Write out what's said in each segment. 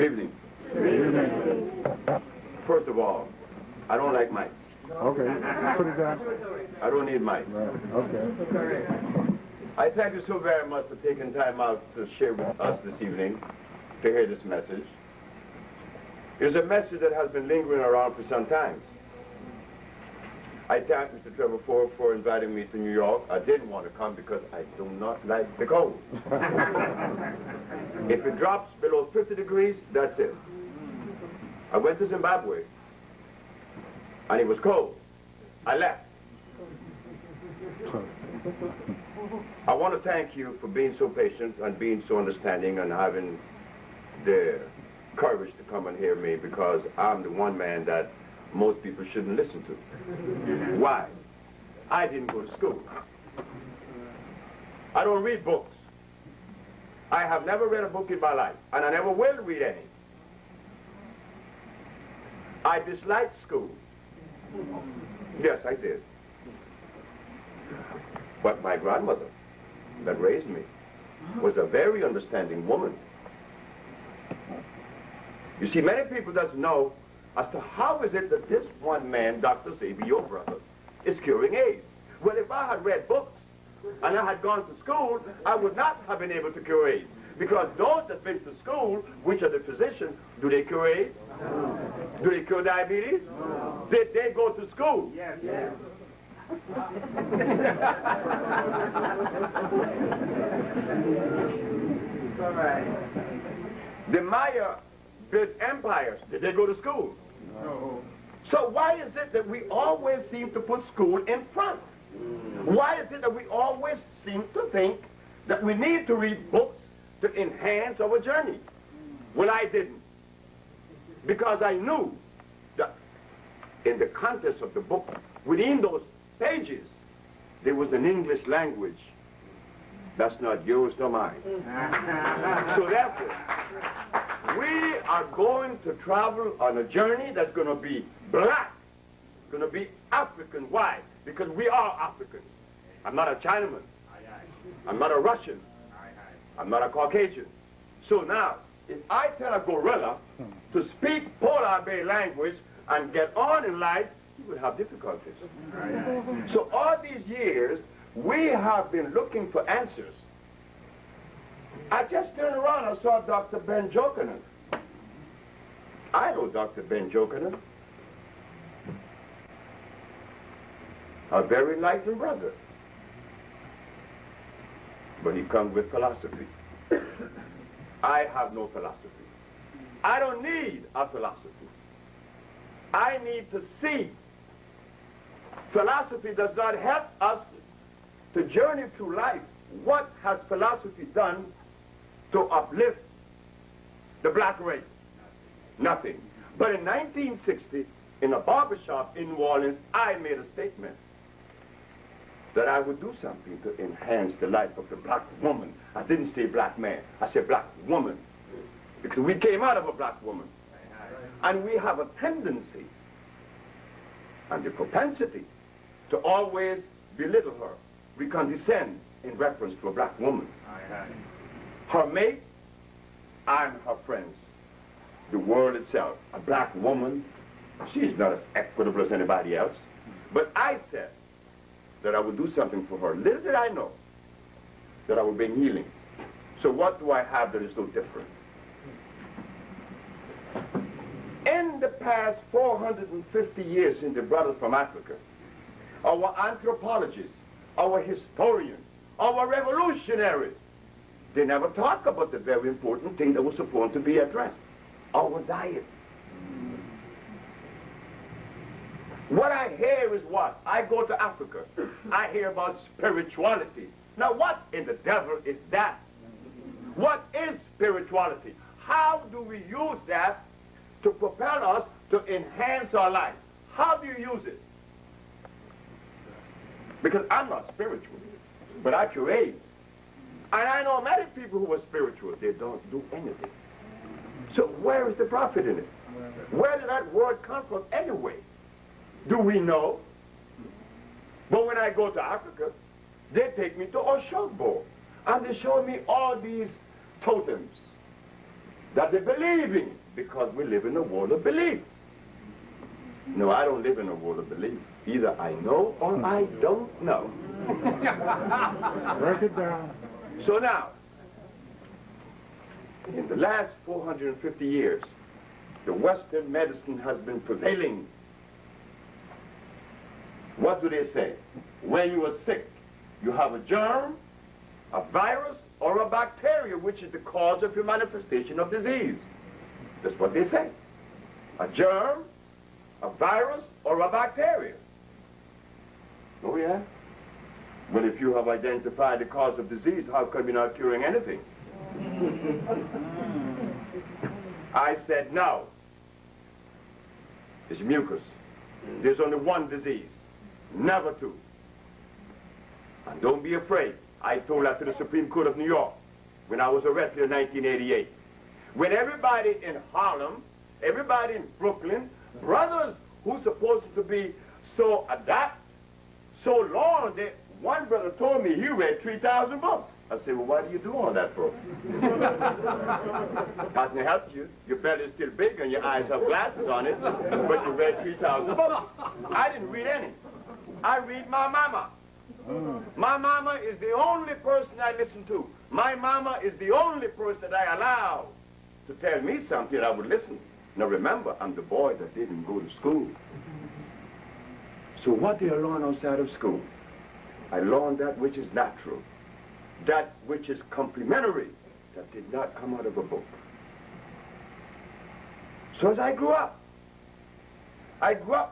Good evening. Good evening. First of all, I don't like mics. Okay, put it down. I don't need mics. Right. Okay. I thank you so very much for taking time out to share with us this evening to hear this message. It's a message that has been lingering around for some time. I thank Mr. Trevor Ford for inviting me to New York. I didn't want to come because I do not like the cold. If it drops below 50 degrees, that's it. I went to Zimbabwe, and it was cold. I left. I want to thank you for being so patient and being so understanding and having the courage to come and hear me, because I'm the one man that most people shouldn't listen to. Why? I didn't go to school. I don't read books. I have never read a book in my life, and I never will read any. I disliked school. Yes, I did. But my grandmother that raised me was a very understanding woman. You see, many people doesn't know as to how is it that this one man, Dr. Sebi, your brother, is curing AIDS. Well, if I had read books and I had gone to school, I would not have been able to cure AIDS. Because those that been to school, which are the physicians, do they cure AIDS? No. Do they cure diabetes? No. Did they go to school? Yes. Yes. All right. The Maya built empires. Did they go to school? No. So why is it that we always seem to put school in front? Why is it that we always seem to think that we need to read books to enhance our journey? Well, I didn't. Because I knew that in the context of the book, within those pages, there was an English language that's not yours nor mine. So therefore, we are going to travel on a journey that's going to be black, going to be African. Why? Because we are Africans. I'm not a Chinaman. I'm not a Russian. I'm not a Caucasian. So now, if I tell a gorilla to speak polar bear language and get on in life, he would have difficulties. So all these years, we have been looking for answers. I just turned around and saw Dr. Ben Jokanen. I know Dr. Ben Jokanen. A very enlightened brother. But he comes with philosophy. I have no philosophy. I don't need a philosophy. I need to see. Philosophy does not help us to journey through life. What has philosophy done to uplift the black race? Nothing. But in 1960, in a barbershop in New Orleans, I made a statement that I would do something to enhance the life of the black woman. I didn't say black man, I said black woman. Because we came out of a black woman. And we have a tendency and the propensity to always belittle her. We condescend in reference to a black woman. Her mate and her friends. The world itself, a black woman, she's not as equitable as anybody else. But I said that I would do something for her. Little did I know that I would bring healing. So what do I have that is so different? In the past 450 years in the brothers from Africa, our anthropologists, our historians, our revolutionaries, they never talk about the very important thing that was supposed to be addressed, our diet. What I hear is what? I go to Africa. I hear about spirituality. Now what in the devil is that? What is spirituality? How do we use that to propel us to enhance our life? How do you use it? Because I'm not spiritual, but I cure AIDS. And I know many people who are spiritual, they don't do anything. So where is the profit in it? Where did that word come from anyway? Do we know? But when I go to Africa, they take me to Oshogbo, and they show me all these totems. that they're believing because we live in a world of belief. No, I don't live in a world of belief. Either I know or I don't know. Break it down. So now, in the last 450 years, the Western medicine has been prevailing. What do they say? When you are sick, you have a germ, a virus, or a bacteria, which is the cause of your manifestation of disease. That's what they say. A germ, a virus, or a bacteria. Oh, yeah? Well, if you have identified the cause of disease, how come you're not curing anything? I said, no. It's mucus. There's only one disease, never two. And don't be afraid. I told that to the Supreme Court of New York when I was arrested in 1988. When everybody in Harlem, everybody in Brooklyn, brothers who's supposed to be so adept, so long, one brother told me he read 3,000 books. I said, well, why do you do all that for? Doesn't it help you? Your belly's still big and your eyes have glasses on it, but you read 3,000 books. I didn't read any. I read my mama. My mama is the only person I listen to. My mama is the only person that I allow to tell me something I would listen. Now remember, I'm the boy that didn't go to school. So what did I learn outside of school? I learned that which is natural, that which is complementary, that did not come out of a book. So as I grew up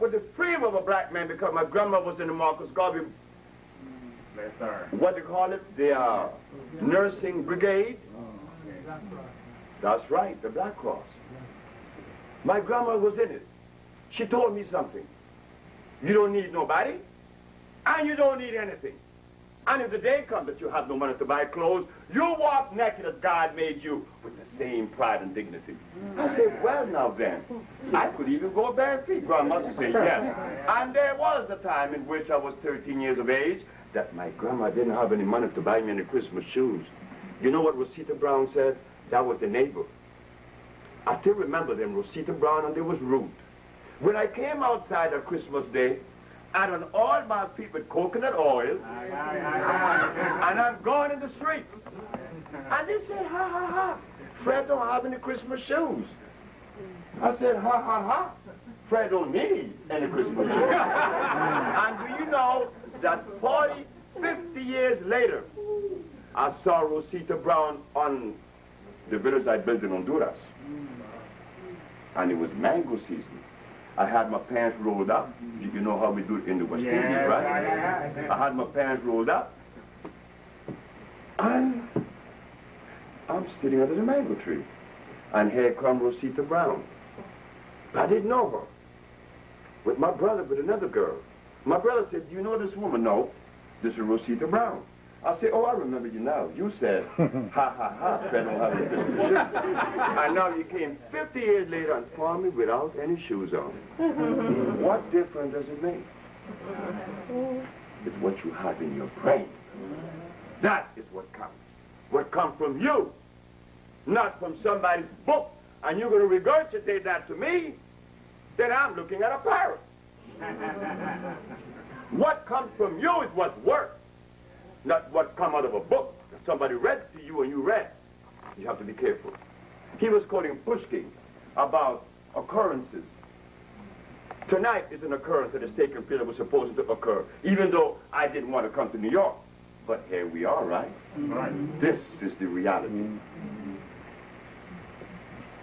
with the freedom of a black man because my grandma was in the Marcus Garvey, what do you call it? The nursing brigade. That's right, the Black Cross. My grandma was in it. She told me something. You don't need nobody, and you don't need anything. And if the day comes that you have no money to buy clothes, you walk naked as God made you with the same pride and dignity. I said, well, now then, I could even go bare feet. Grandma said, yes. And there was a time in which I was 13 years of age that my grandma didn't have any money to buy me any Christmas shoes. You know what Rosita Brown said? That was the neighbor. I still remember them, Rosita Brown, and there was Ruth. When I came outside on Christmas Day, I done oiled my feet with coconut oil, and I'm going in the streets. And they said, ha, ha, ha, Fred don't have any Christmas shoes. I said, ha, ha, ha, Fred don't need any Christmas shoes. And do you know that 40, 50 years later, I saw Rosita Brown on the village I built in Honduras. And it was mango season. I had my pants rolled up. You know how we do it in the West Indies, right? I had my pants rolled up. And I'm sitting under the mango tree. And here comes Rosita Brown. I didn't know her. With my brother, with another girl. My brother said, do you know this woman? No, this is Rosita Brown. I said, oh, I remember you now. You said, ha, ha, ha, Fred don't have any Christmas shoes. And now you came 50 years later and found me without any shoes on. What difference does it make? It's what you have in your brain. That is what counts. What comes from you, not from somebody's book. And you're going to regurgitate that to me, then I'm looking at a parrot. What comes from you is what's worth. Not what come out of a book that somebody read to you and you read. You have to be careful. He was quoting Pushkin about occurrences. Tonight is an occurrence that has taken place that was supposed to occur, even though I didn't want to come to New York. But here we are, right? Right. This is the reality.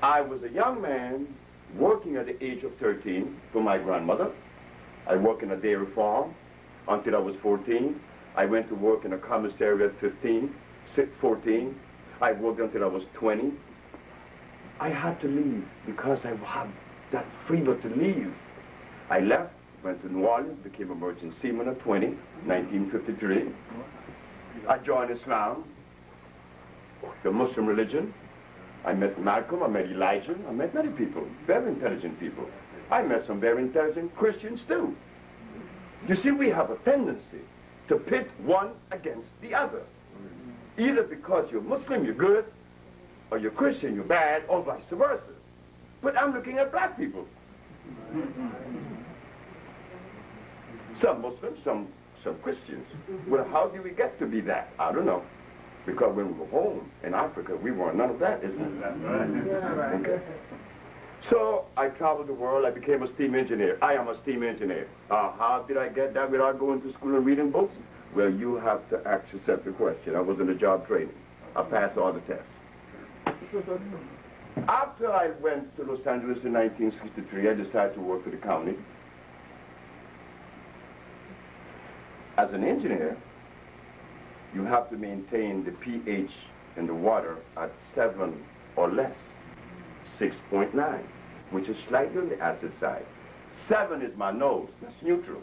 I was a young man working at the age of 13 for my grandmother. I worked in a dairy farm until I was 14. I went to work in a commissary at 14. I worked until I was 20. I had to leave because I had that freedom to leave. I left, went to New Orleans, became a merchant seaman at 20, 1953. I joined Islam, the Muslim religion. I met Malcolm, I met Elijah, I met many people, very intelligent people. I met some very intelligent Christians too. You see, we have a tendency to pit one against the other. Either because you're Muslim, you're good, or you're Christian, you're bad, or vice versa. But I'm looking at black people. Some Muslims, some Christians. Well, how do we get to be that? I don't know. Because when we were home in Africa, we weren't none of that, isn't it? That's right. Okay. So I traveled the world. I became a steam engineer. I am a steam engineer. How did I get that without going to school and reading books? Well, you have to ask yourself the question. I was in a job training. I passed all the tests. After I went to Los Angeles in 1963, I decided to work for the county. As an engineer, you have to maintain the pH in the water at 7 or less, 6.9, which is slightly on the acid side. 7 is my nose, that's neutral.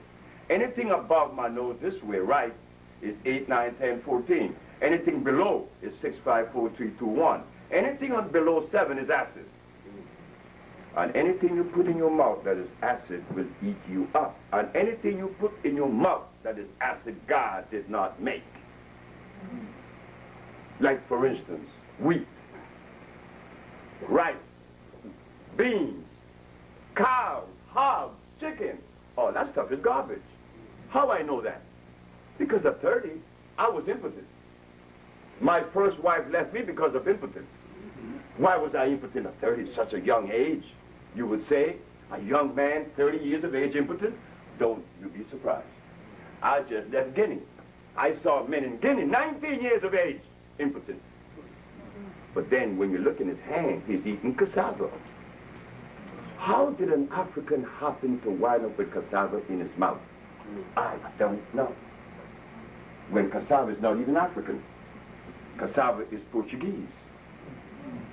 Anything above my nose this way, right, is 8, 9, 10, 14. Anything below is 6, 5, 4, 3, 2, 1. Anything on below 7 is acid. And anything you put in your mouth that is acid will eat you up. And anything you put in your mouth that is acid, God did not make. Like, for instance, wheat, rice, beans, cows, hogs, chicken. All that stuff is garbage. How I know that? Because at 30, I was impotent. My first wife left me because of impotence. Why was I impotent at 30, such a young age? You would say, a young man, 30 years of age, impotent? Don't you be surprised. I just left Guinea. I saw men in Guinea, 19 years of age, impotent. But then when you look in his hand, he's eating cassava. How did an African happen to wind up with cassava in his mouth? I don't know. When cassava is not even African. Cassava is Portuguese.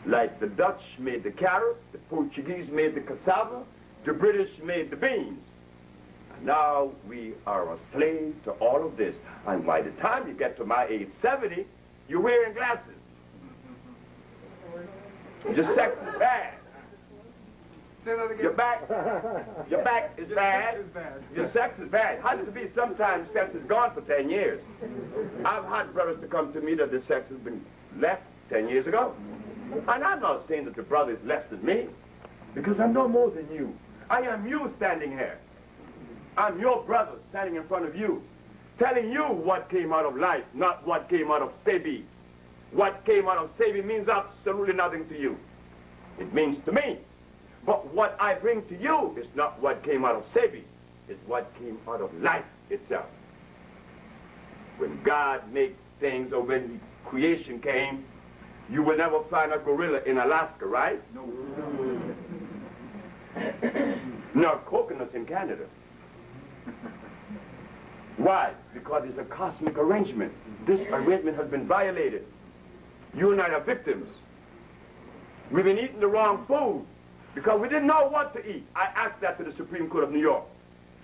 Like the Dutch made the carrot, the Portuguese made the cassava, the British made the beans. And now we are a slave to all of this. And by the time you get to my age, 70, you're wearing glasses. Your sex is bad. Your back is bad. Your sex is bad. Has to be sometimes sex is gone for 10 years. I've had brothers to come to me that the sex has been left 10 years ago. And I'm not saying that the brother is less than me, because I'm no more than you. I am you standing here. I'm your brother standing in front of you, telling you what came out of life, not what came out of Sebi. What came out of Sebi means absolutely nothing to you. It means to me. But what I bring to you is not what came out of Sebi. It's what came out of life itself. When God made things, or when creation came, you will never find a gorilla in Alaska, right? No. Nor coconuts in Canada. Why? Because it's a cosmic arrangement. This arrangement has been violated. You and I are victims. We've been eating the wrong food because we didn't know what to eat. I asked that to the Supreme Court of New York.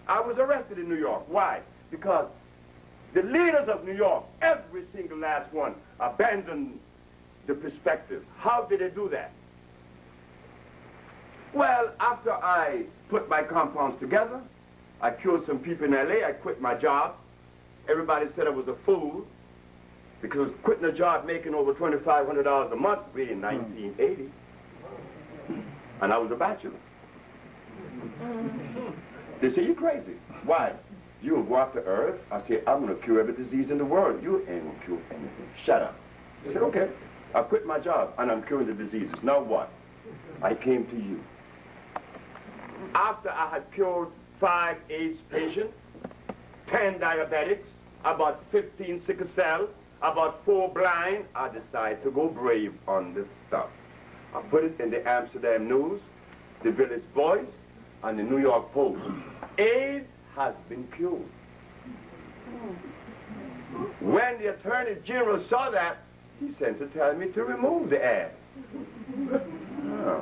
I was arrested in New York. Why? Because the leaders of New York, every single last one, abandoned the perspective. How did they do that? Well, after I put my compounds together, I cured some people in LA, I quit my job. Everybody said I was a fool because quitting a job making over $2,500 a month way in 1980. And I was a bachelor. They say, you're crazy. Why? You will go after Earth. I say, I'm going to cure every disease in the world. You ain't going to cure anything. Shut up. I said, okay. I quit my job and I'm curing the diseases. Now what? I came to you. After I had cured 5 AIDS patients, 10 diabetics, about 15 sickle cell, about 4 blind, I decided to go brave on this stuff. I put it in the Amsterdam News, the Village Voice, and the New York Post. AIDS has been cured. When the Attorney General saw that, he sent to tell me to remove the ad. Oh.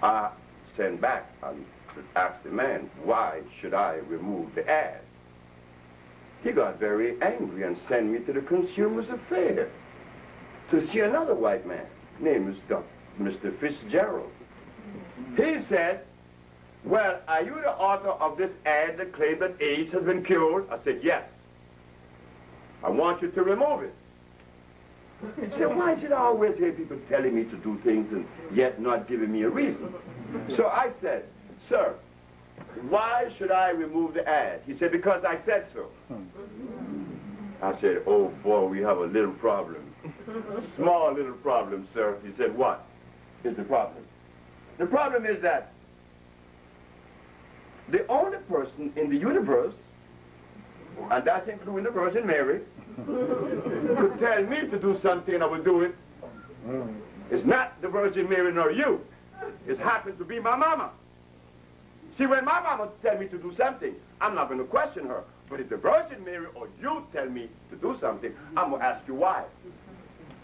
I sent back and asked the man, why should I remove the ad? He got very angry and sent me to the Consumers Affairs to see another white man, named Mr. Fitzgerald. He said, well, are you the author of this ad that claims that AIDS has been cured? I said, yes. I want you to remove it. He said, why should I always hear people telling me to do things and yet not giving me a reason? So I said, sir, why should I remove the ad? He said, because I said so. I said, oh boy, we have a little problem. Small little problem, sir. He said, what is the problem? The problem is that the only person in the universe, and that's including the Virgin Mary, could tell me to do something and I will do it. It's not the Virgin Mary nor you. It happens to be my mama. See, when my mama tells me to do something, I'm not going to question her. But if the Virgin Mary or you tell me to do something, I'm going to ask you why.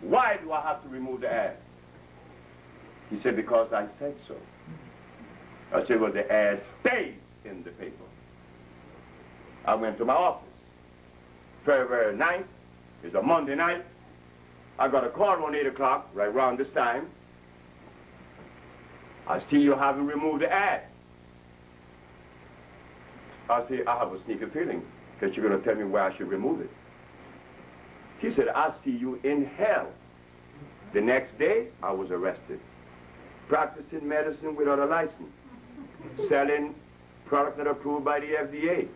Why do I have to remove the ad? He said, because I said so. I said, well, the ad stays in the paper. I went to my office. February 9th is a Monday night. I got a call on 8 o'clock, right around this time. I see you haven't removed the ad. I say, I have a sneaky feeling that you're going to tell me why I should remove it. He said, I'll see you in hell. The next day, I was arrested. Practicing medicine without a license. Selling products not approved by the FDA.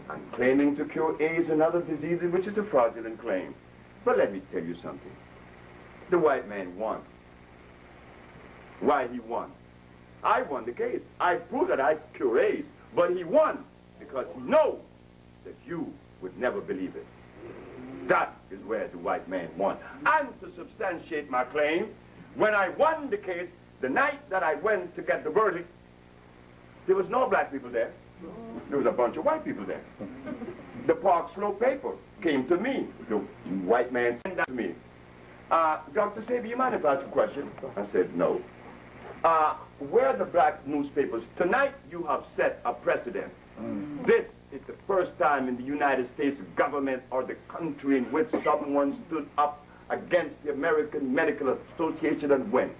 And claiming to cure AIDS and other diseases, which is a fraudulent claim. But let me tell you something. The white man won. Why he won? I won the case. I proved that I cure AIDS. But he won because he knows that you would never believe it. That is where the white man won. And to substantiate my claim, when I won the case, the night that I went to get the verdict, there was no black people there. There was a bunch of white people there. The Park Slope paper came to me. The white man sent that to me. Dr. Sebi, you mind if I ask a question? I said, no. Where are the black newspapers? Tonight you have set a precedent. This is the first time in the United States government or the country in which someone stood up against the American Medical Association and went.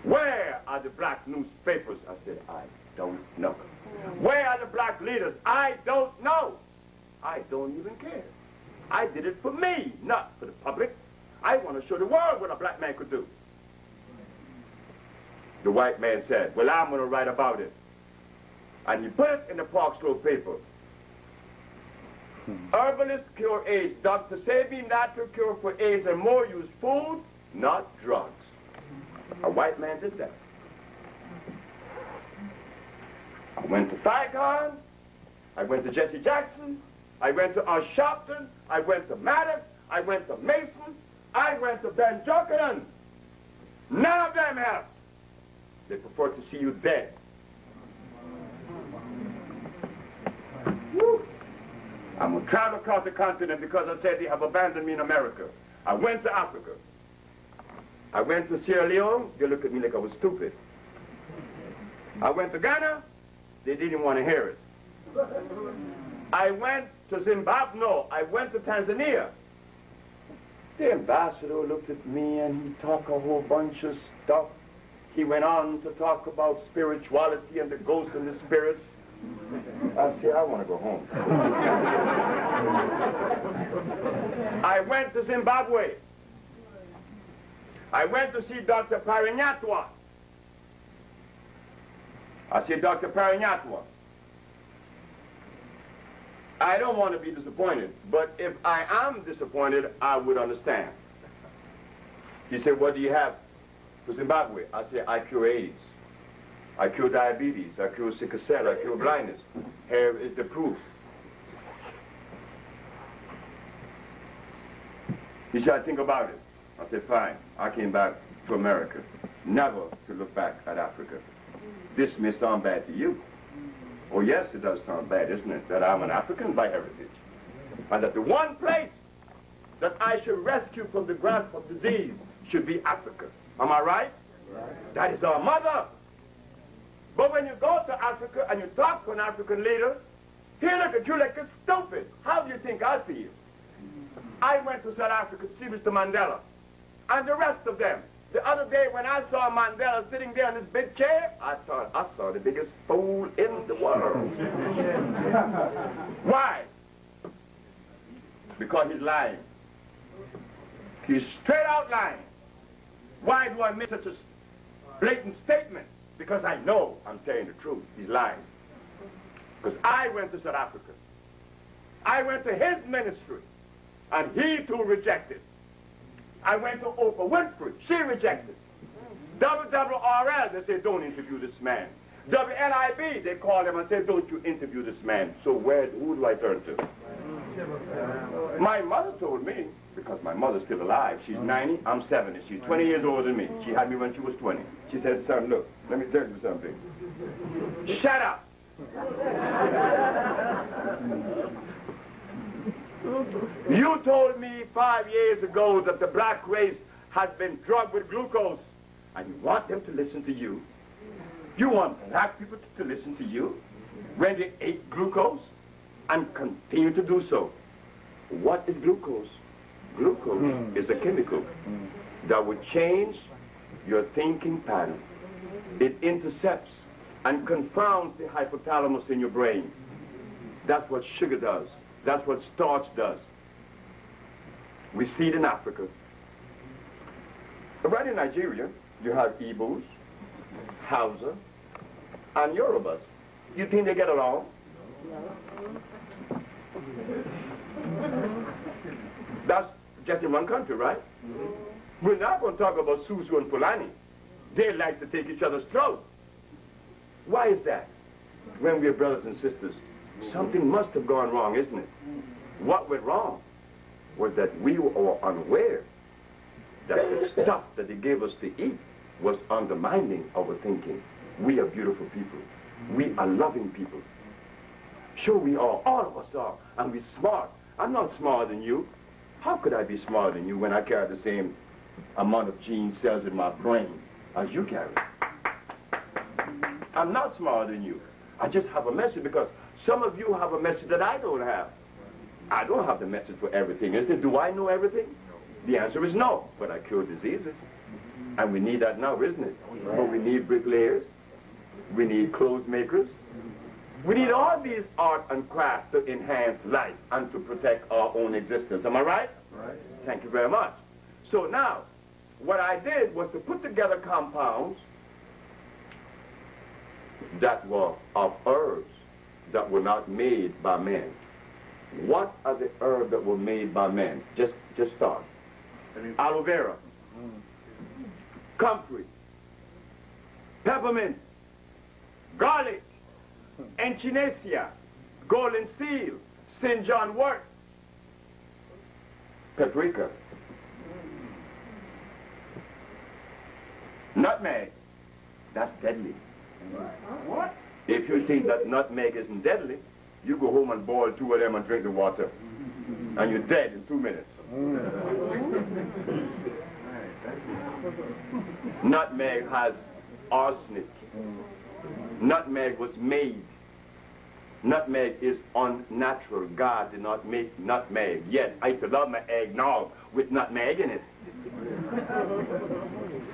Where are the black newspapers? I said, I don't know. Where are the black leaders? I don't know. I don't even care. I did it for me, not for the public. I want to show the world what a black man could do. The white man said, well, I'm going to write about it. And he put it in the Park Slope paper. Herbalists cure AIDS. Dr. Sebi, natural cure for AIDS, and more use food, not drugs. A white man did that. I went to Saigon. I went to Jesse Jackson. I went to Sharpton. I went to Maddox. I went to Mason. I went to Ben Jokanan. None of them helped. They prefer to see you dead. Woo. I'm going to travel across the continent because I said they have abandoned me in America. I went to Africa. I went to Sierra Leone. They looked at me like I was stupid. I went to Ghana. They didn't want to hear it. I went to Zimbabwe. No, I went to Tanzania. The ambassador looked at me and he talked a whole bunch of stuff. He went on to talk about spirituality and the ghosts and the spirits. I said, I want to go home. I went to Zimbabwe. I went to see Dr. Parinyatwa. I said, Dr. Parinyatwa, I don't want to be disappointed, but if I am disappointed, I would understand. He said, what do you have for Zimbabwe? I said, I cure AIDS. I cure diabetes. I cure sickle cell. I cure blindness. Here is the proof. He said, I think about it. I said, fine. I came back to America, never to look back at Africa. This may sound bad to you. Oh, yes, it does sound bad, isn't it, that I'm an African by heritage. And that the one place that I should rescue from the grasp of disease should be Africa. Am I right? Right. That is our mother. But when you go to Africa and you talk to an African leader, he'll look at you like it's stupid. How do you think I feel? I went to South Africa to see Mr. Mandela and the rest of them. The other day when I saw Mandela sitting there in his big chair, I thought I saw the biggest fool in the world. Why? Because he's lying. He's straight out lying. Why do I make such a blatant statement? Because I know I'm telling the truth. He's lying. Because I went to South Africa. I went to his ministry, and he too rejected. I went to Oprah Winfrey. She rejected. WWRL, they said, don't interview this man. WNIB, they called him and said, don't you interview this man. So who do I turn to? My mother told me, because my mother's still alive. She's 90, I'm 70. She's 20 years older than me. She had me when she was 20. She said, son, look, let me tell you something. Shut up. You told me 5 years ago that the black race has been drugged with glucose, and you want them to listen to you. You want black people to listen to you when they ate glucose and continue to do so. What is glucose? Glucose is a chemical that will change your thinking pattern. It intercepts and confounds the hypothalamus in your brain. That's what sugar does. That's what starch does. We see it in Africa. Right in Nigeria, you have Igbos, Hausa, and Yorubas. You think they get along? That's just in one country, right? We're not going to talk about Susu and Fulani. They like to take each other's throat. Why is that? When we're brothers and sisters, something must have gone wrong, isn't it? What went wrong was that we were unaware that the stuff that they gave us to eat was undermining our thinking. We are beautiful people. We are loving people. Sure we are, all of us are, and we're smart. I'm not smarter than you. How could I be smarter than you when I carry the same amount of gene cells in my brain as you carry? I'm not smarter than you. I just have a message because some of you have a message that I don't have. I don't have the message for everything, isn't it? Do I know everything? The answer is no, but I cure diseases. And we need that now, isn't it? But we need bricklayers. We need clothes makers. We need all these art and crafts to enhance life and to protect our own existence. Am I right? Right. Thank you very much. So now, what I did was to put together compounds that were of herbs that were not made by men. What are the herbs that were made by men? Just start. Aloe vera, comfrey, peppermint, garlic, echinacea, golden seal, St. John wort, paprika, nutmeg. That's deadly. What? If you think that nutmeg isn't deadly, you go home and boil 2 of them and drink the water, and you're dead in 2 minutes. Nutmeg has arsenic. Nutmeg was made. Nutmeg is unnatural. God did not make nutmeg. Yet I used to love my eggnog with nutmeg in it.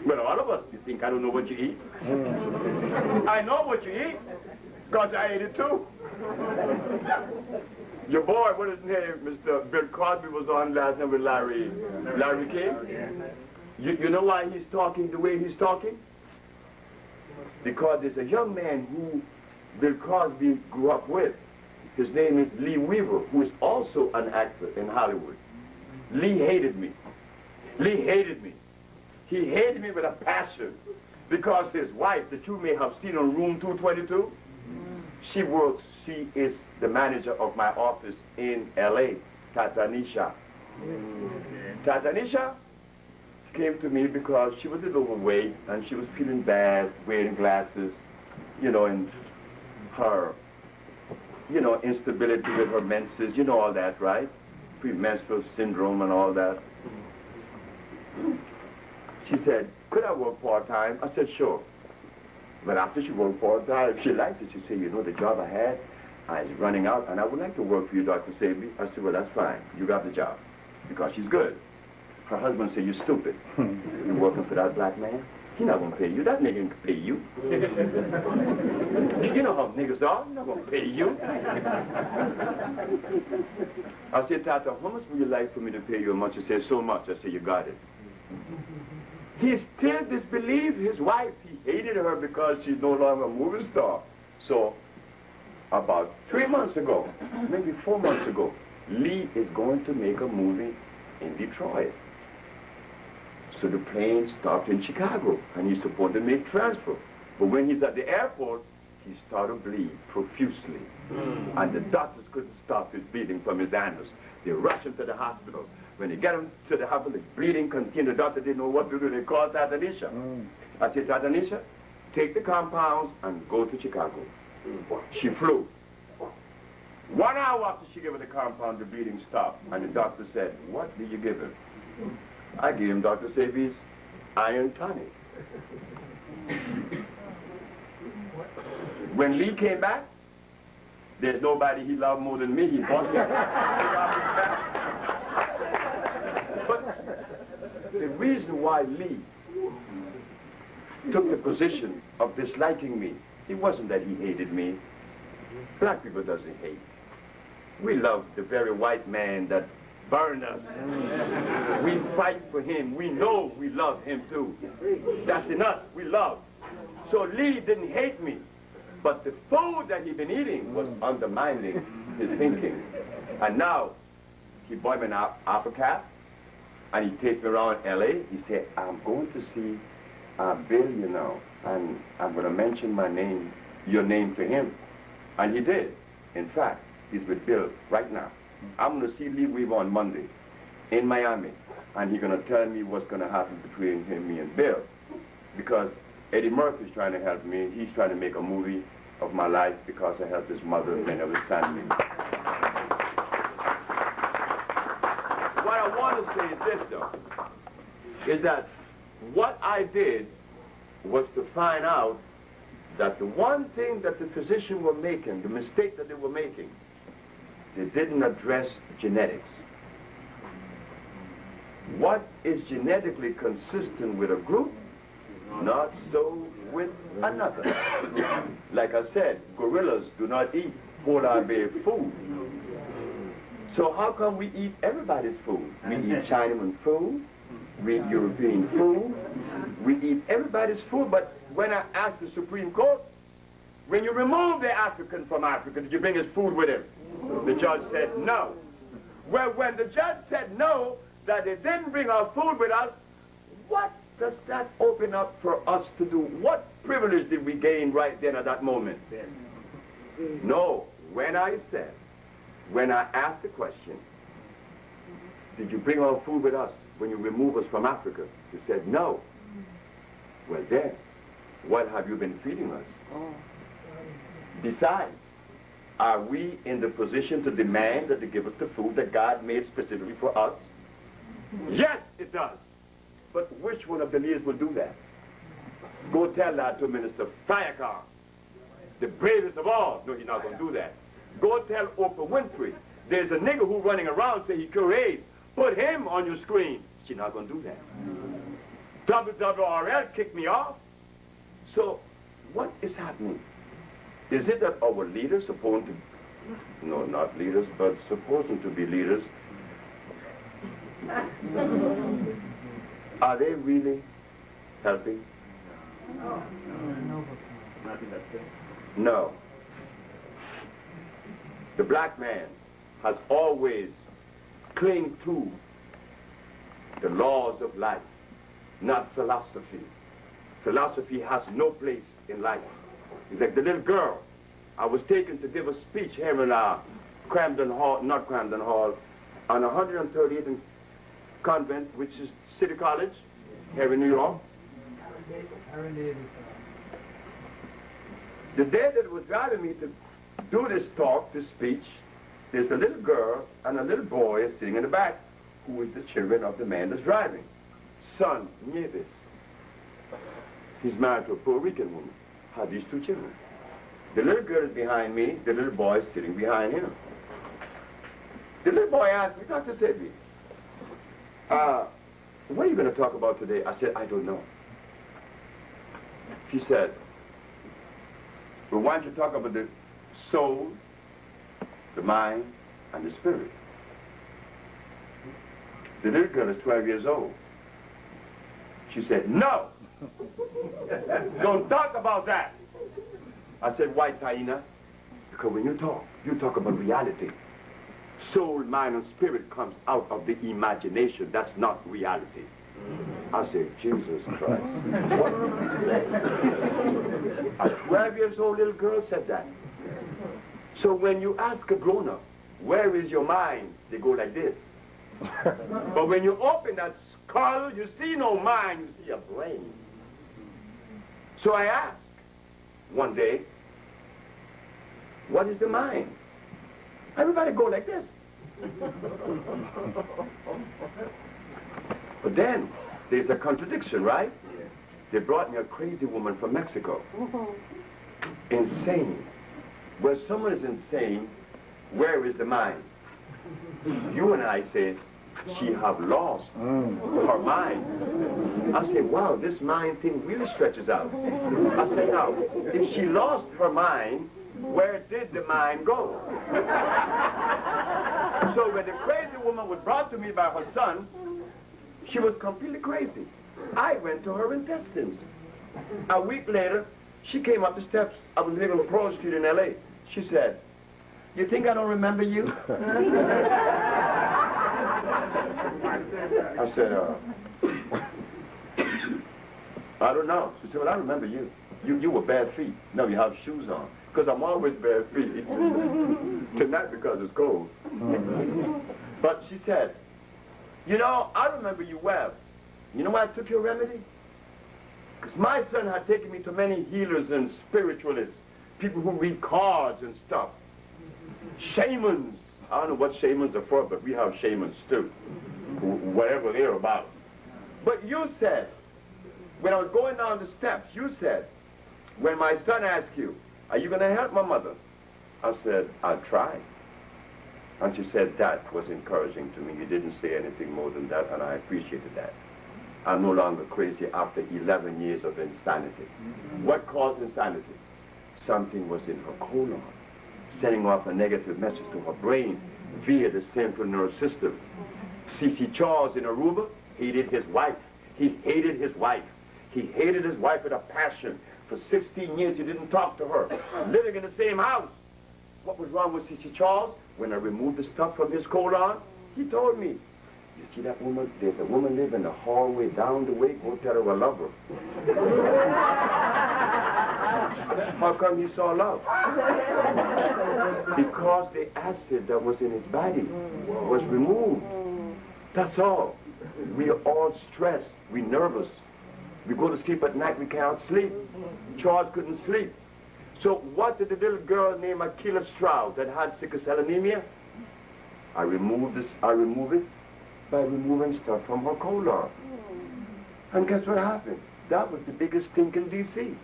But all of us, you think I don't know what you eat? I know what you eat, because I ate it too. Your boy, what is his name? Mr. Bill Cosby was on last night with Larry King. You know why he's talking the way he's talking? Because there's a young man who Bill Cosby grew up with. His name is Lee Weaver, who is also an actor in Hollywood. Lee hated me. Lee hated me. He hated me with a passion because his wife, that you may have seen on Room 222, she is the manager of my office in L.A., Tatanisha. Tatanisha came to me because she was a little overweight and she was feeling bad, wearing glasses, you know, and her, you know, instability with her menses, you know all that, right? Premenstrual syndrome and all that. She said, could I work part-time? I said, sure. But after she worked part-time, she liked it. She said, you know, the job I had, I was running out, and I would like to work for you, Dr. Sebi. I said, well, that's fine. You got the job, because she's good. Her husband said, you're stupid. You're working for that black man? He's not going to pay you. That nigga can pay you. You know how niggas are. He's not going to pay you. I said, Tata, how much would you like for me to pay you a month? He said, so much. I said, you got it. He still disbelieved his wife. He hated her because she's no longer a movie star. So, about 3 months ago, maybe 4 months ago, Lee is going to make a movie in Detroit. So the plane stopped in Chicago, and he's supposed to make transfer. But when he's at the airport, he started to bleed profusely. And the doctors couldn't stop his bleeding from his anus. They rushed him to the hospital. When they get him to the hospital, the bleeding continued. The doctor didn't know what to do. They called Tatanisha. I said, Tatanisha, take the compounds and go to Chicago. She flew. 1 hour after she gave her the compound, the bleeding stopped. And the doctor said, what did you give him? I gave him Dr. Sebi's iron tonic. When Lee came back, there's nobody he loved more than me. He bought me. But the reason why Lee took the position of disliking me, it wasn't that he hated me. Black people doesn't hate. We love the very white man that burned us. We fight for him. We know we love him too. That's in us. We love. So Lee didn't hate me. But the food that he'd been eating was undermining his thinking. And now, he bought me an Apple Cap, and he takes me around L.A. He said, I'm going to see Bill, you know, and I'm going to mention your name to him. And he did. In fact, he's with Bill right now. I'm going to see Lee Weaver on Monday in Miami, and he's going to tell me what's going to happen between me and Bill. Because Eddie Murphy's trying to help me. He's trying to make a movie of my life because I helped his mother and of his family. What I want to say is this, though, is that what I did was to find out that the one thing that the physicians were making, the mistake that they were making, they didn't address genetics. What is genetically consistent with a group, not so with another. Like I said, gorillas do not eat polar bear food. So how come we eat everybody's food? We eat Chinaman food, we eat European food, we eat everybody's food, but when I asked the Supreme Court, when you remove the African from Africa, did you bring his food with him? The judge said no. Well, when the judge said no, that they didn't bring our food with us, what does that open up for us to do? What privilege did we gain right then at that moment? No, when I asked the question, did you bring our food with us when you remove us from Africa? He said no. Well then, what have you been feeding us? Besides, are we in the position to demand that they give us the food that God made specifically for us? Yes, it does. But which one of the leaders will do that? Go tell that to Minister Fiacon, the bravest of all. No, he's not going to do that. Go tell Oprah Winfrey, there's a nigger who's running around saying he cure AIDS. Put him on your screen. She's not going to do that. WWRL kicked me off. So what is happening? Is it that our leaders supposed to, no, not leaders, but supposing to be leaders, are they really helping? No. The black man has always clinged to the laws of life, not philosophy. Philosophy has no place in life. It's like the little girl. I was taken to give a speech here in Camden Hall, not Camden Hall, on 138th and Convent, which is City College, here in New York. The day that it was driving me to do this talk, this speech, there's a little girl and a little boy sitting in the back, who is the children of the man that's driving. Son Nieves. He's married to a Puerto Rican woman. Had these two children. The little girl is behind me, the little boy is sitting behind him. The little boy asked me, Dr. Sebi, what are you going to talk about today? I said, I don't know. She said, well, why don't you talk about the soul, the mind, and the spirit? The little girl is 12 years old. She said, no! Don't talk about that! I said, why, Taina? Because when you talk about reality. Soul, mind, and spirit comes out of the imagination. That's not reality. I said, Jesus Christ. What did you say? A 12 years old little girl said that. So when you ask a grown-up, where is your mind? They go like this. But when you open that skull, you see no mind, you see a brain. So I asked one day, what is the mind? Everybody go like this. But then, there's a contradiction, right? They brought me a crazy woman from Mexico. Insane. Where someone is insane, where is the mind? You and I said, she have lost her mind. I said, wow, this mind thing really stretches out. I said, now, if she lost her mind, where did the mind go? So when the crazy woman was brought to me by her son, she was completely crazy. I went to her intestines. A week later, she came up the steps. I was living on Pearl Street in L.A. She said, you think I don't remember you? I said, I don't know. She said, well, I remember you. You were bare feet. Now you have shoes on. Because I'm always bare feet. Tonight because it's cold. But she said, you know, I remember you well. You know why I took your remedy? Because my son had taken me to many healers and spiritualists, people who read cards and stuff. Shamans. I don't know what shamans are for, but we have shamans too. Whatever they're about. But you said, when I was going down the steps, you said, when my son asked you, are you going to help my mother? I said, I'll try. And she said, that was encouraging to me. You didn't say anything more than that, and I appreciated that. I'm no longer crazy after 11 years of insanity. What caused insanity? Something was in her colon, sending off a negative message to her brain via the central nervous system. C.C. Charles in Aruba hated his wife. He hated his wife. He hated his wife with a passion. For 16 years he didn't talk to her, living in the same house. What was wrong with C.C. Charles? When I removed the stuff from his colon, he told me, you see that woman? There's a woman living in the hallway down the way. Go tell her I love her. How come he saw love? Because the acid that was in his body was removed. That's all. We are all stressed. We're nervous. We go to sleep at night, we can't sleep. Charles couldn't sleep. So what did the little girl named Akila Stroud that had sickle cell anemia? I remove it by removing stuff from her colon. And guess what happened? That was the biggest stink in D.C.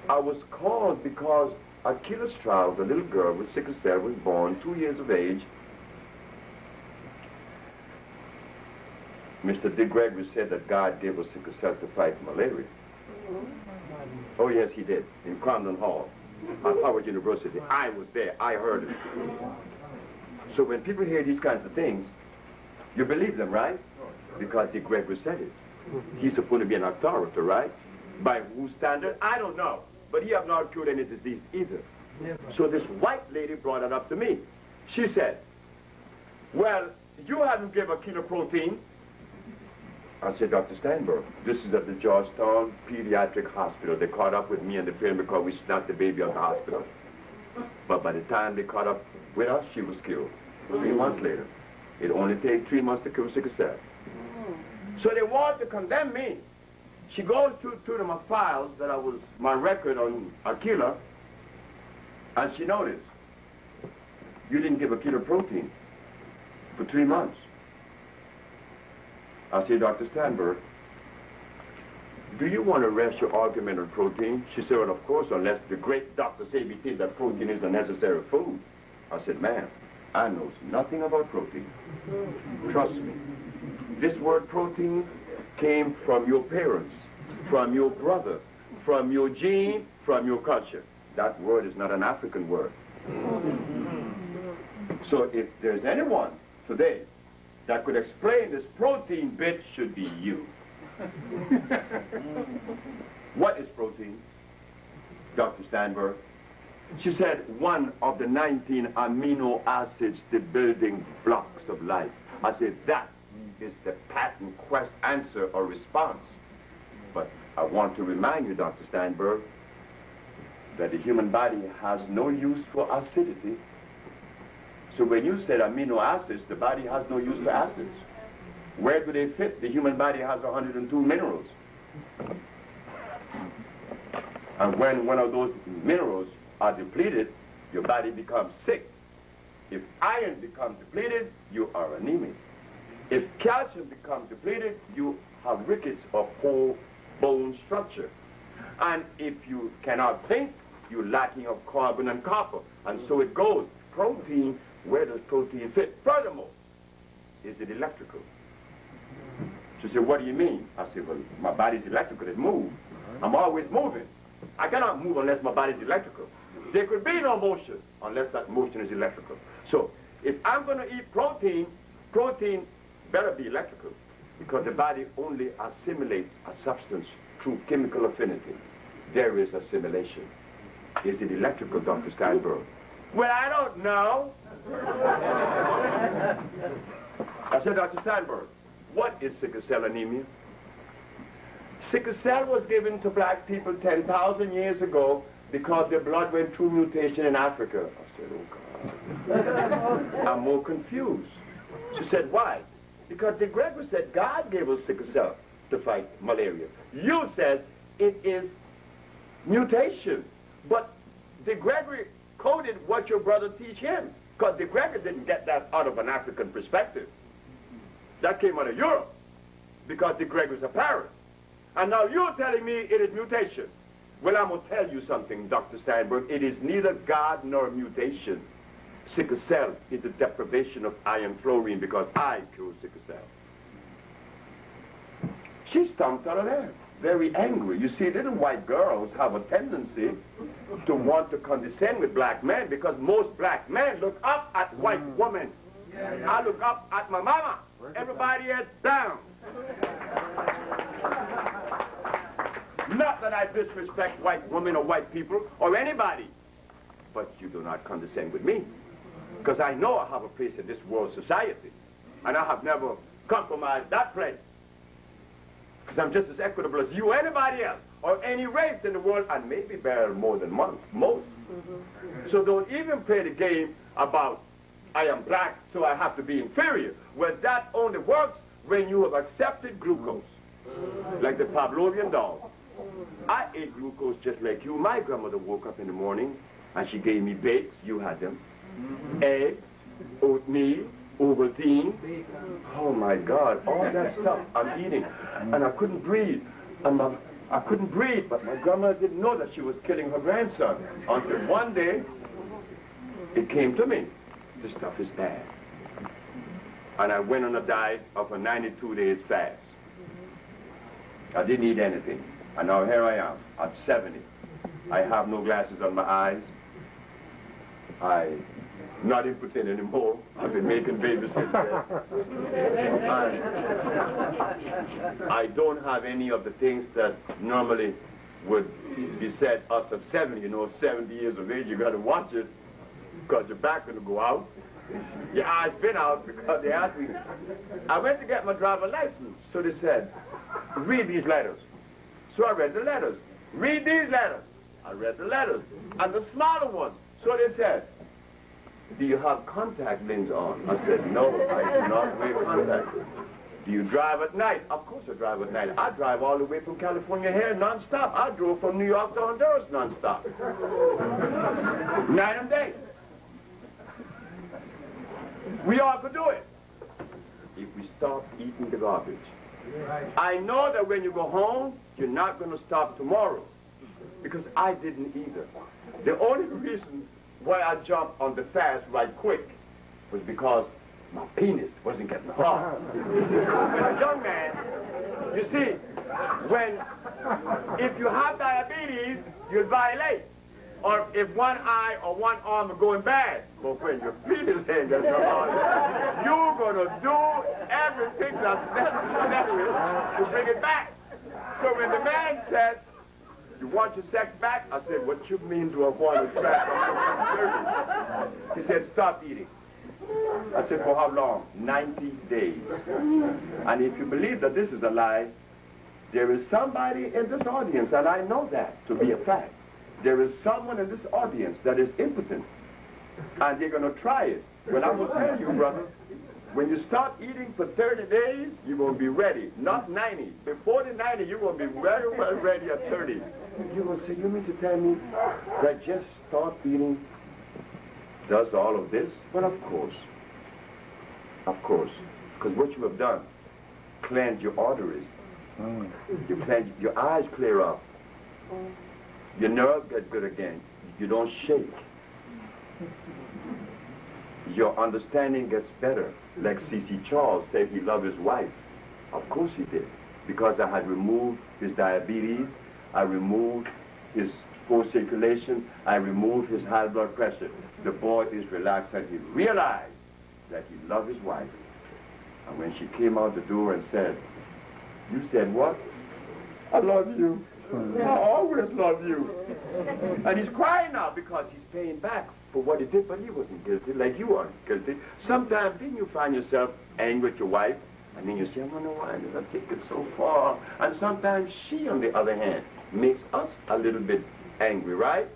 I was called because Akila Stroud, the little girl with sickle cell, was born 2 years of age. Mr. Dick Gregory said that God gave us sickle cell to fight malaria. Oh yes, he did, in Cromdon Hall, at Howard University. I was there, I heard it. So when people hear these kinds of things, you believe them, right? Because Dick Gregory said it. He's supposed to be an authority, right? By whose standard? I don't know. But he have not cured any disease either. So this white lady brought it up to me. She said, well, you haven't given Akila protein. I said, Dr. Steinberg, this is at the Georgetown Pediatric Hospital. They caught up with me and the parent because we snapped the baby out of the hospital. But by the time they caught up with us, she was killed 3 months later. It only takes 3 months to kill sickle cell. So they wanted to condemn me. She goes through my files that I was, my record on Akila, and she noticed, you didn't give Akila protein for 3 months. I said, Dr. Steinberg, do you want to rest your argument on protein? She said, well, of course, unless the great Dr. Sebi thinks that protein is a necessary food. I said, ma'am, I know nothing about protein. Trust me. This word protein came from your parents, from your brother, from your gene, from your culture. That word is not an African word. So if there's anyone today that could explain this protein bit, should be you. What is protein, Dr. Steinberg? She said one of the 19 amino acids, the building blocks of life. I said that is the patent answer or response. But I want to remind you, Dr. Steinberg, that the human body has no use for acidity. So when you said amino acids, the body has no use for acids. Where do they fit? The human body has 102 minerals. And when one of those minerals are depleted, your body becomes sick. If iron becomes depleted, you are anemic. If calcium becomes depleted, you have rickets of whole bone structure. And if you cannot think, you're lacking of carbon and copper. And so it goes. Protein, where does protein fit? Furthermore, is it electrical? She said, what do you mean? I said, well, my body's electrical, it moves. I'm always moving. I cannot move unless my body's electrical. There could be no motion unless that motion is electrical. So if I'm going to eat protein, protein better be electrical, because the body only assimilates a substance through chemical affinity. There is assimilation. Is it electrical, Dr. Steinberg? Well, I don't know. I said, Dr. Steinberg, what is sickle cell anemia? Sickle cell was given to black people 10,000 years ago because their blood went through mutation in Africa. I said, oh God. I'm more confused. She said, why? Because de Gregory said God gave us sickle cell to fight malaria. You said it is mutation. But de Gregory coded what your brother teach him, because de Gregory didn't get that out of an African perspective. That came out of Europe, because de Gregory's a parent. And now you're telling me it is mutation. Well, I'm going to tell you something, Dr. Steinberg. It is neither God nor mutation. Sickle cell is the deprivation of iron fluorine, because I killed sickle cell. She stomped out of there, very angry. You see, little white girls have a tendency to want to condescend with black men, because most black men look up at white women. I look up at my mama. Everybody is down. Not that I disrespect white women or white people or anybody, but you do not condescend with me, because I know I have a place in this world society, and I have never compromised that place, because I'm just as equitable as you or anybody else, or any race in the world, and maybe better more than most. So don't even play the game about I am black, so I have to be inferior. Well, that only works when you have accepted glucose, like the Pavlovian dog. I ate glucose just like you. My grandmother woke up in the morning and she gave me bakes, you had them, eggs, oatmeal, Ovaltine. Oh my God, all that stuff I'm eating. And I couldn't breathe. I couldn't breathe, but my grandmother didn't know that she was killing her grandson. Until one day, it came to me. This stuff is bad. And I went on a diet of a 92 days fast. I didn't eat anything. And now here I am, at 70. I have no glasses on my eyes. I'm not impotent anymore. I've been making babies since then. I don't have any of the things that normally would be said us at 70. You know, 70 years of age, you got to watch it, because your back going to go out. Your eyes been out, because they asked me. I went to get my driver's license, so they said, read these letters. So I read the letters. Read these letters. I read the letters. And the smaller ones. So they said, do you have contact lenses on? I said, no, I do not wear contact. Do you drive at night? Of course I drive at night. I drive all the way from California here non-stop. I drove from New York to Honduras non-stop. Night and day. We all could do it if we stop eating the garbage. I know that when you go home, you're not going to stop tomorrow, because I didn't either. The only reason why I jumped on the fast right quick was because my penis wasn't getting hard. When a young man You see, if you have diabetes, you'll violate. Or if one eye or one arm are going bad, but when your feet is hanging down, you're going to do everything that's necessary to bring it back. So when the man said, you want your sex back? I said, what you mean do I want it back? He said, stop eating. I said, for how long? 90 days. And if you believe that this is a lie, there is somebody in this audience, and I know that to be a fact. There is someone in this audience that is impotent, and they're going to try it. Well, I'm going to tell you, brother, when you start eating for 30 days, you're going to be ready, not 90. Before the 90, you're going to be very well ready at 30. You're going to say, you mean to tell me that just start eating does all of this? Well, of course. Of course. Because what you have done, cleanse your arteries. You cleanse, your eyes clear up. Your nerves get good again. You don't shake. Your understanding gets better. Like C.C. Charles said he loved his wife. Of course he did. Because I had removed his diabetes. I removed his poor circulation. I removed his high blood pressure. The boy is relaxed and he realized that he loved his wife. And when she came out the door and said, you said what? I love you. I always love you. And he's crying now because he's paying back for what he did, but he wasn't guilty like you are guilty. Sometimes then you find yourself angry with your wife, and then you say, I wonder why did I take it so far? And sometimes she, on the other hand, makes us a little bit angry, right?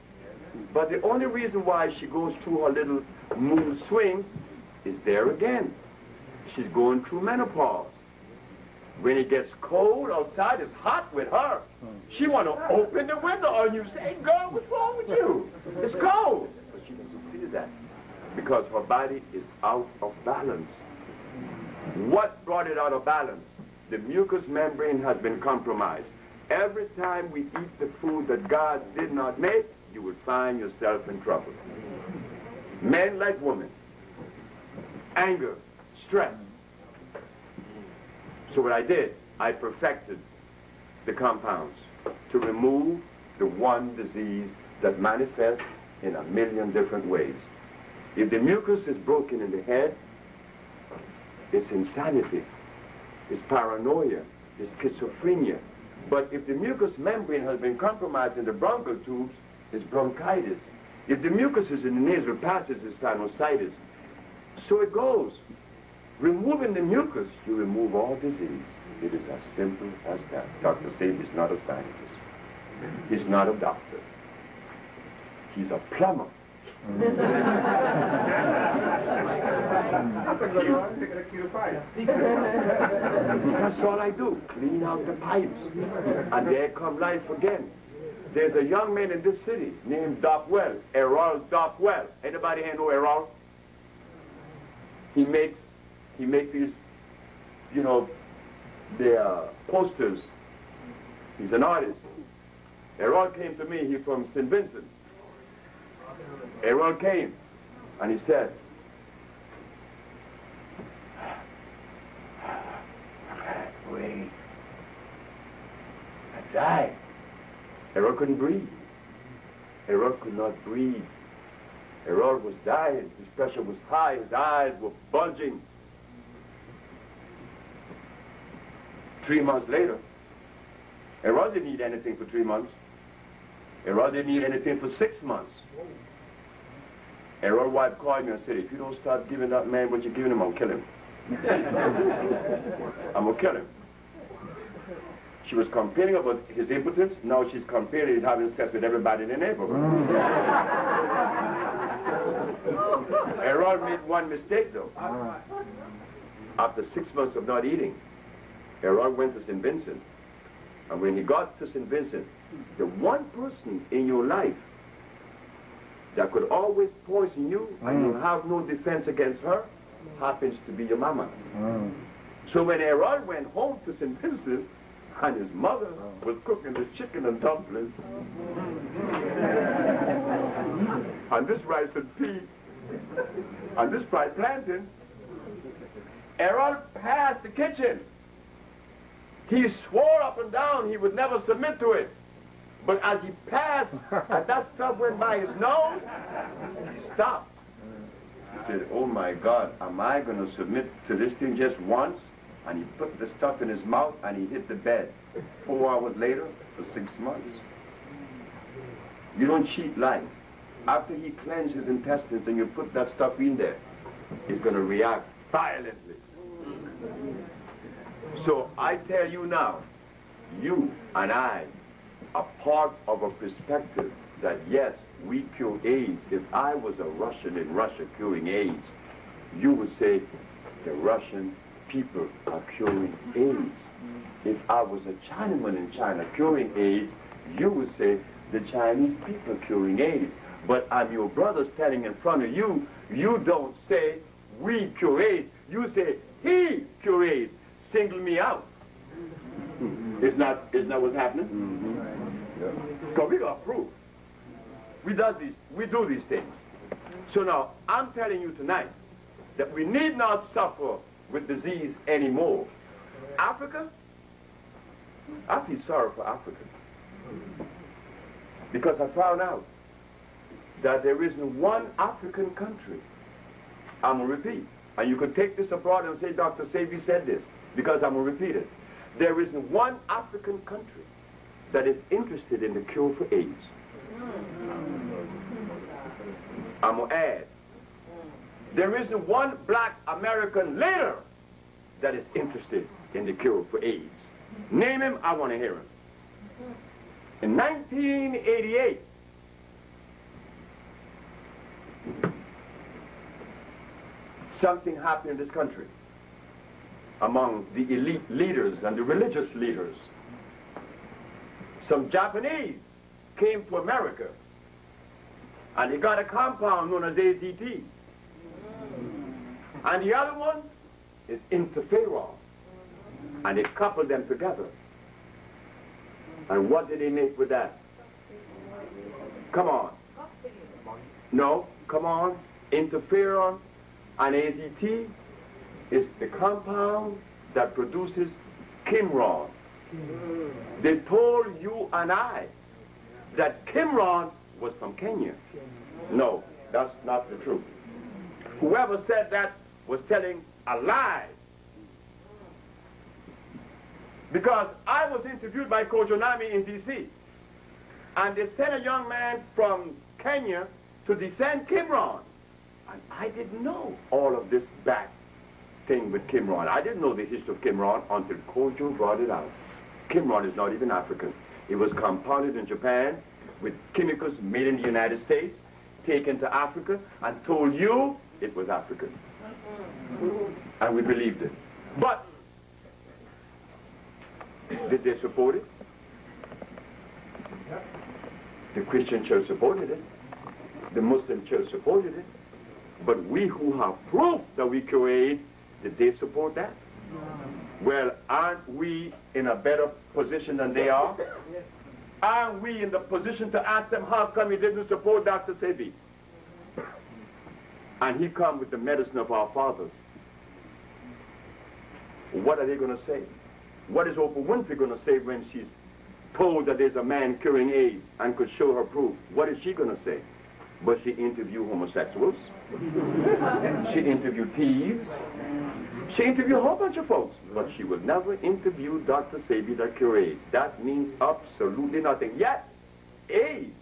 But the only reason why she goes through her little mood swings is there again. She's going through menopause. When it gets cold outside, it's hot with her. She want to open the window on you, say, girl, what's wrong with you? It's cold. But she doesn't feel that because her body is out of balance. What brought it out of balance? The mucous membrane has been compromised. Every time we eat the food that God did not make, you will find yourself in trouble. Men like women. Anger, stress. So what I did, I perfected the compounds to remove the one disease that manifests in a million different ways. If the mucus is broken in the head, it's insanity, it's paranoia, it's schizophrenia. But if the mucous membrane has been compromised in the bronchial tubes, it's bronchitis. If the mucus is in the nasal passage, it's sinusitis. So it goes. Removing the mucus, you remove all disease. It is as simple as that. Dr. Sebi is not a scientist. He's not a doctor. He's a plumber. That's all I do, clean out the pipes. And there come life again. There's a young man in this city named Dockwell, Errol Dockwell. Anybody here know Errol? He makes these, you know, they're posters. He's an artist. Errol came to me, he's from St. Vincent. Errol came, and he said, wait, I died. Errol couldn't breathe. Errol could not breathe. Errol was dying, his pressure was high, his eyes were bulging. 3 months later, Errol didn't eat anything for 3 months. Errol didn't eat anything for 6 months. Errol's wife called me and said, if you don't start giving that man what you're giving him, I'll kill him. I'm going to kill him. She was complaining about his impotence. Now she's complaining he's having sex with everybody in the neighborhood. Errol made one mistake, though. After 6 months of not eating, Errol went to St. Vincent. And when he got to St. Vincent, the one person in your life that could always poison you and you have no defense against her happens to be your mama. So when Errol went home to St. Vincent, and his mother was cooking the chicken and dumplings, and this rice and pea, and this fried plantain, Errol passed the kitchen. He swore up and down he would never submit to it. But as he passed, and that stuff went by his nose, he stopped. He said, oh my God, am I going to submit to this thing just once? And he put the stuff in his mouth and he hit the bed. 4 hours later, for 6 months. You don't cheat life. After he cleansed his intestines and you put that stuff in there, he's going to react violently. So I tell you now, you and I are part of a perspective that yes, we cure AIDS. If I was a Russian in Russia curing AIDS, you would say the Russian people are curing AIDS. If I was a Chinaman in China curing AIDS, you would say the Chinese people are curing AIDS. But I'm your brother standing in front of you, you don't say we cure AIDS, you say he cure AIDS. Single me out. Isn't that what's happening? Because we got proof. We do these things. So now, I'm telling you tonight that we need not suffer with disease anymore. Africa, I feel sorry for Africa. Because I found out that there isn't one African country. I'm going to repeat. And you could take this abroad and say, Dr. Sebi said this, because I'm going to repeat it. There isn't one African country that is interested in the cure for AIDS. I'm going to add, there isn't one black American leader that is interested in the cure for AIDS. Name him, I want to hear him. In 1988, something happened in this country among the elite leaders and the religious leaders. Some Japanese came to America and they got a compound known as AZT. And the other one is interferon. And they coupled them together. And what did they make with that? Come on. No, come on. Interferon and AZT is the compound that produces Kimron. They told you and I that Kimron was from Kenya. No, that's not the truth. Whoever said that was telling a lie. Because I was interviewed by Kojonami in D.C. and they sent a young man from Kenya to defend Kimron. And I didn't know all of this back thing with Kimron. I didn't know the history of Kimron until Kojo brought it out. Kimron is not even African. It was compounded in Japan with chemicals made in the United States, taken to Africa, and told you it was African. And we believed it. But did they support it? The Christian church supported it. The Muslim church supported it. But we who have proof that we cure AIDS, did they support that? Well, aren't we in a better position than they are? Aren't we in the position to ask them how come he didn't support Dr. Sebi? And he come with the medicine of our fathers. What are they going to say? What is Oprah Winfrey going to say when she's told that there's a man curing AIDS and could show her proof? What is she going to say? But she interviewed homosexuals. She interviewed thieves. She interviewed a whole bunch of folks. But she will never interview Dr. Sebi that cures AIDS. That means absolutely nothing. Yet, AIDS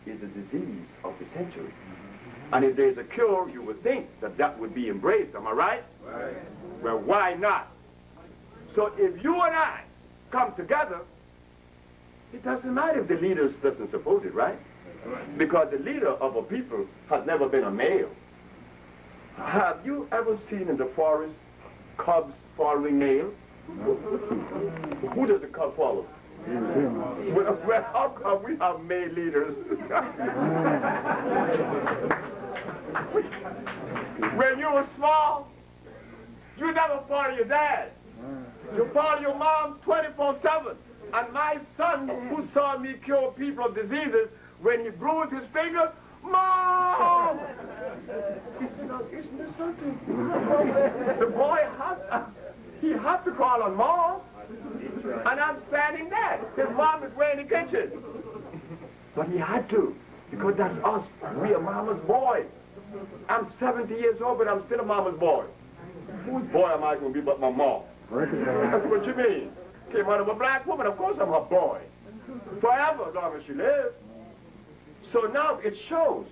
is the disease of the century. And if there's a cure, you would think that that would be embraced. Am I right? Right. Well, why not? So if you and I come together, it doesn't matter if the leader doesn't support it, right? Because the leader of a people has never been a male. Have you ever seen in the forest cubs following males? Who does the cub follow? Well, how come we have male leaders? When you were small, you never follow your dad. You follow your mom 24/7. And my son, who saw me cure people of diseases, when he bruised his finger, Mom! He said, no, isn't there something? The boy he had to call on Mom. And I'm standing there. His mom is way in the kitchen. But he had to, because that's us. We are mama's boy. I'm 70 years old, but I'm still a mama's boy. Whose boy am I going to be but my mom? That's what you mean. Came out of a black woman, of course I'm her boy. Forever, as long as she lives. So now it shows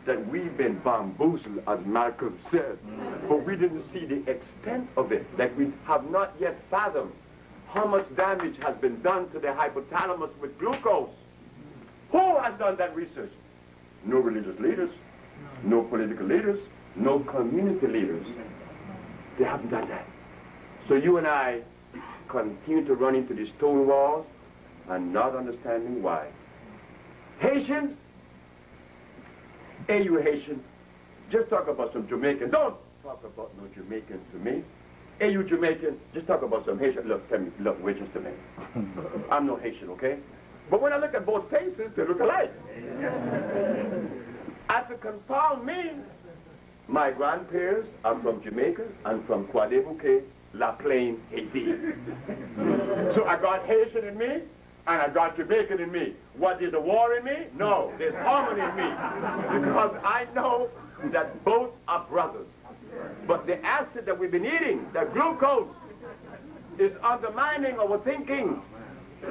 that we've been bamboozled, as Malcolm said, but we didn't see the extent of it. Like we have not yet fathomed how much damage has been done to the hypothalamus with glucose. Who has done that research? No religious leaders, no political leaders, no community leaders. They haven't done that. So you and I continue to run into these stone walls and not understanding why. Haitians, hey, you Haitian, just talk about some Jamaican. Don't talk about no Jamaican to me. Hey, you Jamaican, just talk about some Haitian. Look, tell me, look, wait just a minute. I'm no Haitian, okay? But when I look at both faces, they look alike. And to confound me, my grandparents are from Jamaica and from Croix-des-Bouquets, La Plaine, Haiti. So I got Haitian in me, and I got Jamaican in me. What, there's a war in me? No, there's harmony in me. Because I know that both are brothers. But the acid that we've been eating, the glucose, is undermining our thinking.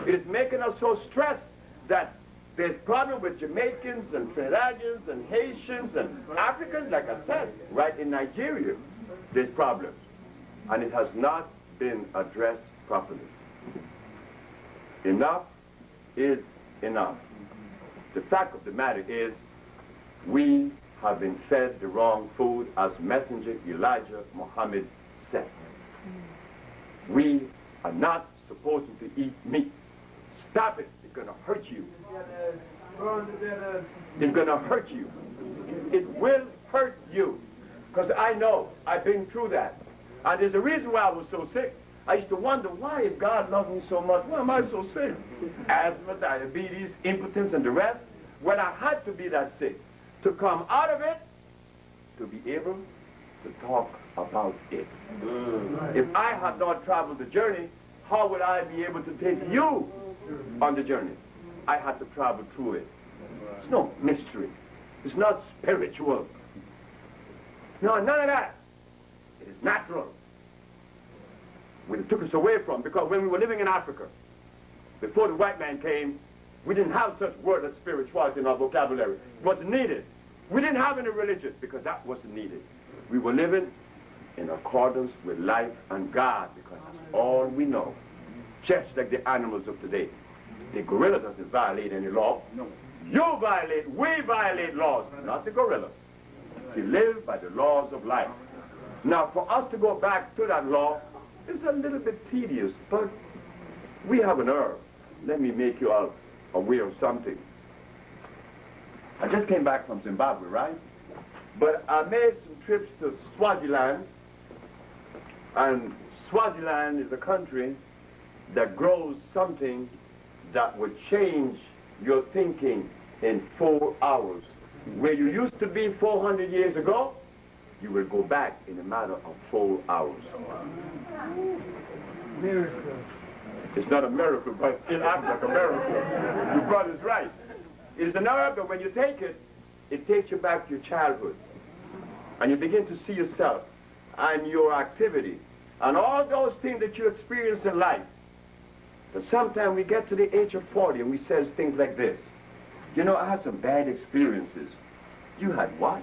It is making us so stressed that there's problem with Jamaicans and Trinidadians and Haitians and Africans, like I said, right in Nigeria, there's problems. And it has not been addressed properly. Enough is enough. The fact of the matter is, we have been fed the wrong food, as Messenger Elijah Muhammad said. We are not supposed to eat meat. Stop it. It's going to hurt you. It's going to hurt you. It will hurt you. Because I know, I've been through that. And there's a reason why I was so sick. I used to wonder, why, if God loved me so much, why am I so sick? Asthma, diabetes, impotence, and the rest. Well, I had to be that sick. To come out of it, to be able to talk about it. If I had not traveled the journey, how would I be able to take you on the journey? I had to travel through it. It's no mystery. It's not spiritual. No, none of that. It is natural. What it took us away from, because when we were living in Africa, before the white man came, we didn't have such word as spirituality in our vocabulary. It wasn't needed. We didn't have any religion because that wasn't needed. We were living in accordance with life and God because that's all we know. Just like the animals of today. The gorilla doesn't violate any law. No. You violate, we violate laws, not the gorilla. We live by the laws of life. Now, for us to go back to that law is a little bit tedious, but we have an herb. Let me make you all aware of something. I just came back from Zimbabwe, right? But I made some trips to Swaziland, and Swaziland is a country that grows something that would change your thinking in 4 hours. Where you used to be 400 years ago, you will go back in a matter of 4 hours. Miracle. It's not a miracle, but it acts like a miracle. Your brother's right. It is an herb that when you take it, it takes you back to your childhood. And you begin to see yourself and your activity and all those things that you experience in life. But sometimes we get to the age of 40 and we say things like this. You know, I had some bad experiences. You had what?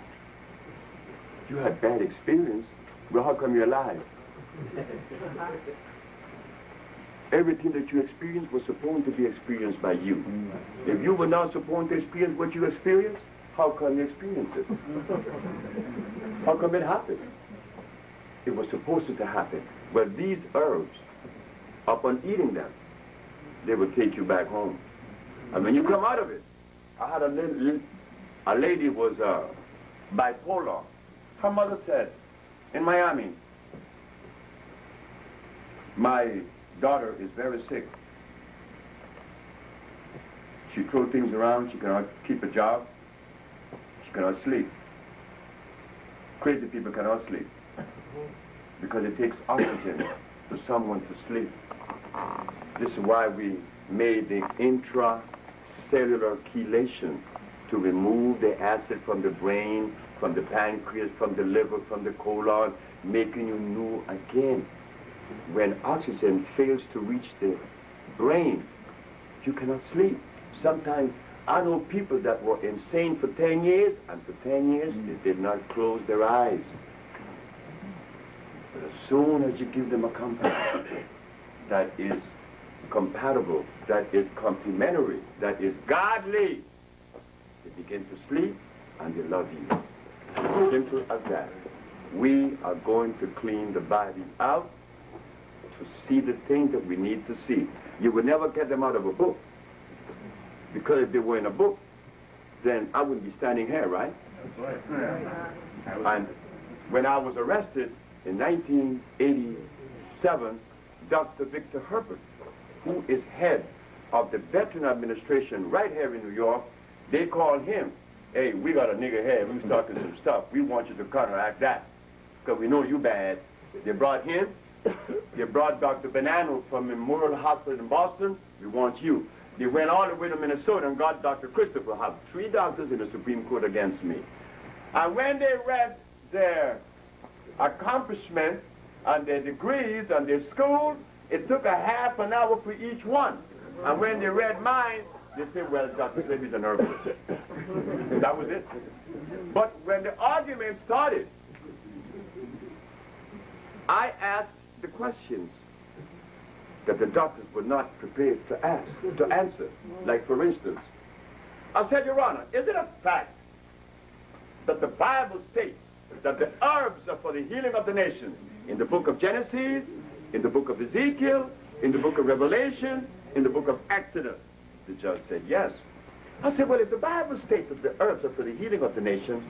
You had bad experience? Well, how come you're alive? Everything that you experienced was supposed to be experienced by you. If you were not supposed to experience what you experienced, how come you experience it? How come it happened? It was supposed to happen. But these herbs, upon eating them, they will take you back home. And when you come out of it, I had a lady was bipolar. Her mother said, in Miami, my daughter is very sick. She throws things around, she cannot keep a job, she cannot sleep. Crazy people cannot sleep because it takes oxygen for someone to sleep. This is why we made the intracellular chelation to remove the acid from the brain, from the pancreas, from the liver, from the colon, making you new again. When oxygen fails to reach the brain, you cannot sleep. Sometimes I know people that were insane for 10 years, and for 10 years they did not close their eyes. But as soon as you give them a company that is compatible, that is complementary, that is godly, they begin to sleep and they love you. Simple as that. We are going to clean the body out to see the things that we need to see. You will never get them out of a book. Because if they were in a book, then I wouldn't be standing here, right? That's right. And when I was arrested in 1987, Dr. Victor Herbert, who is head of the Veteran Administration right here in New York, they called him, hey, we got a nigger here, we was talking some stuff, we want you to counteract that, because we know you bad. They brought him, they brought Dr. Bonanno from Memorial Hospital in Boston, we want you. They went all the way to Minnesota and got Dr. Christopher. I have 3 doctors in the Supreme Court against me. And when they read their accomplishment and their degrees and their school, it took a half an hour for each one. And when they read mine, they said, well, Dr. Sebi's an herbalist. That was it. But when the argument started, I asked the questions that the doctors were not prepared to answer. Like, for instance, I said, Your Honor, is it a fact that the Bible states that the herbs are for the healing of the nations in the book of Genesis, in the book of Ezekiel, in the book of Revelation, in the book of Exodus? The judge said, yes. I said, well, if the Bible states that the herbs are for the healing of the nations,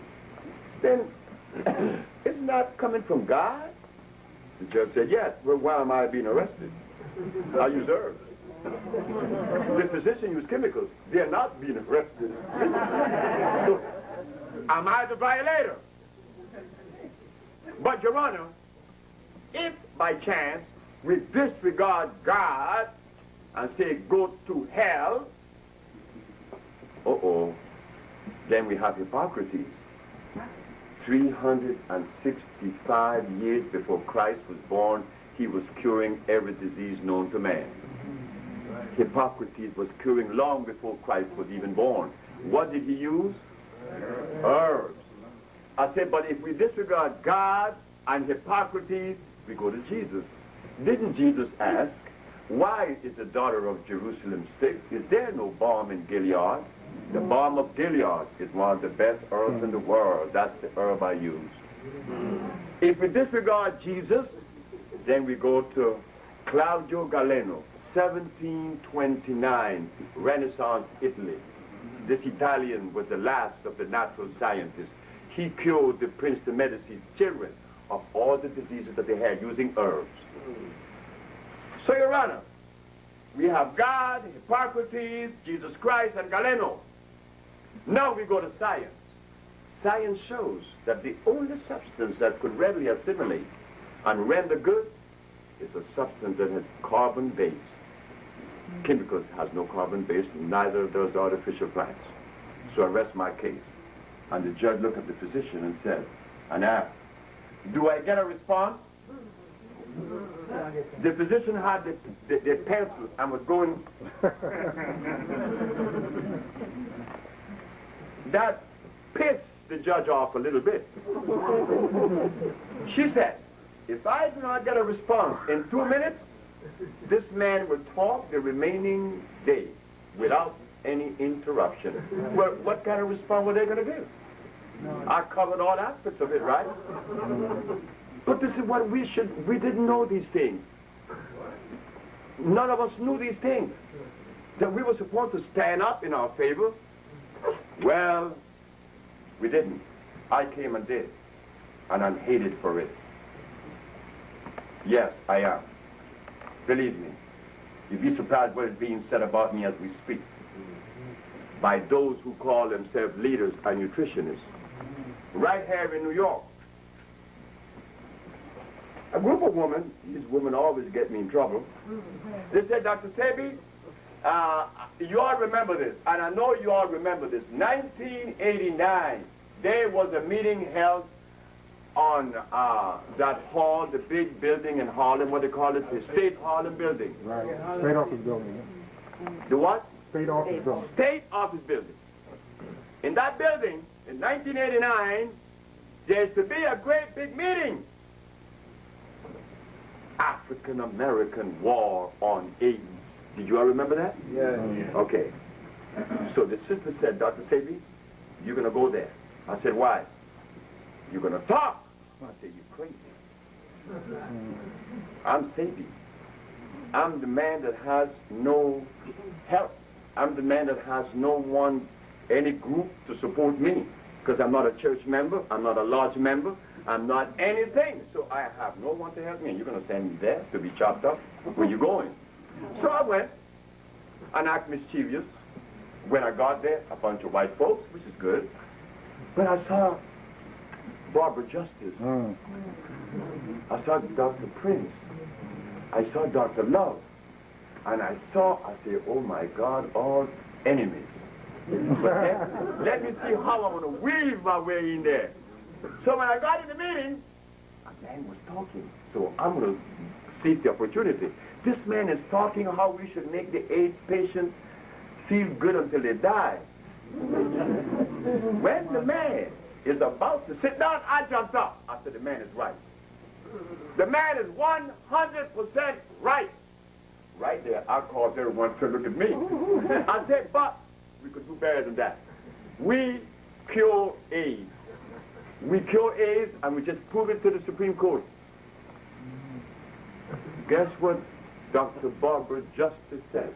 then isn't that coming from God? The judge said, yes. Well, why am I being arrested? I use herbs. The physician use chemicals. They are not being arrested. So, am I the violator? But, Your Honor, if by chance we disregard God and say go to hell, then we have Hippocrates. 365 years before Christ was born, he was curing every disease known to man. Hippocrates was curing long before Christ was even born. What did he use? Herbs. I said, but if we disregard God and Hippocrates, we go to Jesus. Didn't Jesus ask, why is the daughter of Jerusalem sick? Is there no balm in Gilead? The balm of Gilead is one of the best herbs in the world. That's the herb I use. If we disregard Jesus, then we go to Claudio Galeno, 1729, Renaissance Italy. This Italian was the last of the natural scientists. He cured the Prince de Medici's children of all the diseases that they had using herbs. So, Your Honor, we have God, Hippocrates, Jesus Christ, and Galeno. Now we go to science. Science shows that the only substance that could readily assimilate and render good is a substance that has carbon base. Chemicals has no carbon base, neither does artificial plants. So I rest my case. And the judge looked at the physician and said, and asked, do I get a response? The physician had the pencil and was going. That pissed the judge off a little bit. She said, if I do not get a response in 2 minutes, this man will talk the remaining day without any interruption. Well, what kind of response were they going to give? I covered all aspects of it, right? But this is what we didn't know these things. None of us knew these things. That we were supposed to stand up in our favor. Well, we didn't. I came and did. And I'm hated for it. Yes, I am. Believe me. You'd be surprised what is being said about me as we speak. By those who call themselves leaders and nutritionists. Right here in New York. a group of women, these women always get me in trouble. They said, Dr. Sebi, you all remember this, and I know you all remember this. 1989, there was a meeting held on that hall, the big building in Harlem, what they call it, the State Harlem Building. Right. State Office Building. The what? State Office Building. State Office Building. In that building, in 1989, there's to be a great big meeting. African-American War on AIDS. Did you all remember that? Yeah. Okay. So the sister said, Dr. Sebi, you're going to go there. I said, why? You're going to talk. I said, you're crazy. I'm Sebi. I'm the man that has no help. I'm the man that has no one, any group to support me. Because I'm not a church member. I'm not a lodge member. I'm not anything. So I have no one to help me. And you're going to send me there to be chopped up? Where you going? So I went and act mischievous. When I got there, a bunch of white folks, which is good. But I saw Barbara Justice. I saw Dr. Prince. I saw Dr. Love. And I said, oh my God, all enemies. But let me see how I'm going to weave my way in there. So when I got in the meeting, a man was talking. So I'm going to seize the opportunity. This man is talking how we should make the AIDS patient feel good until they die. When the man is about to sit down, I jumped up. I said, the man is right. The man is 100% right. Right there, I caused everyone to look at me. I said, but we could do better than that. We cure AIDS. We cure AIDS and we just prove it to the Supreme Court. Guess what Dr. Barbara Justice said?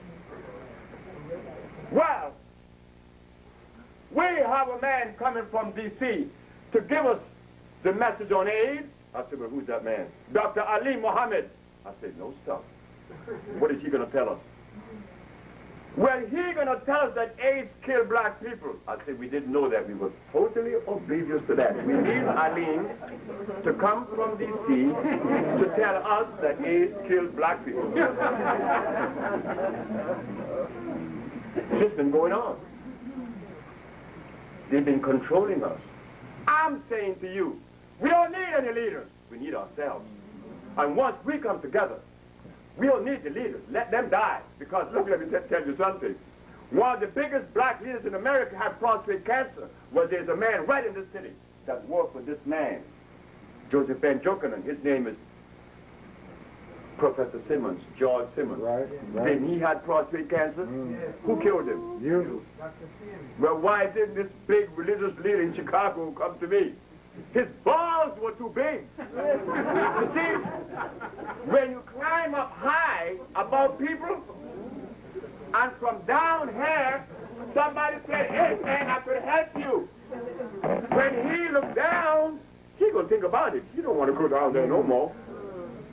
Well, we have a man coming from D.C. to give us the message on AIDS. I said, well, who's that man? Dr. Ali Muhammad. I said, no stuff. What is he going to tell us? Well, he's going to tell us that AIDS kill black people. I said, we didn't know that. We were totally oblivious to that. We need Aline to come from D.C. to tell us that AIDS killed black people. It's been going on. They've been controlling us. I'm saying to you, we don't need any leaders. We need ourselves. And once we come together, we don't need the leaders. Let them die. Because, look, let me tell you something. One of the biggest black leaders in America had prostate cancer. Well, there's a man right in this city that worked with this man, Joseph Ben Jokanan. His name is Professor Simmons, George Simmons. Right. Didn't he have prostate cancer? Who killed him? You. Well, why didn't this big religious leader in Chicago come to me? His balls were too big. You see, when you climb up high above people, and from down here, somebody said, hey man, I could help you. When he looked down, he gonna think about it. He don't want to go down there no more.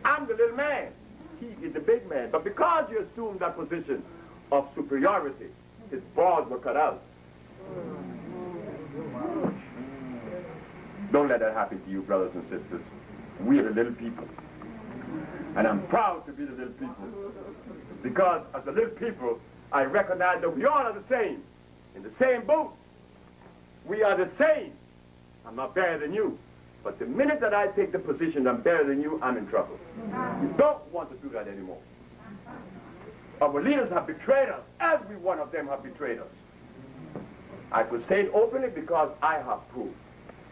I'm the little man. He is the big man. But because you assumed that position of superiority, his balls were cut out. Don't let that happen to you, brothers and sisters. We are the little people. And I'm proud to be the little people. Because as the little people, I recognize that we all are the same. In the same boat. We are the same. I'm not better than you. But the minute that I take the position that I'm better than you, I'm in trouble. We don't want to do that anymore. Our leaders have betrayed us. Every one of them have betrayed us. I could say it openly because I have proof.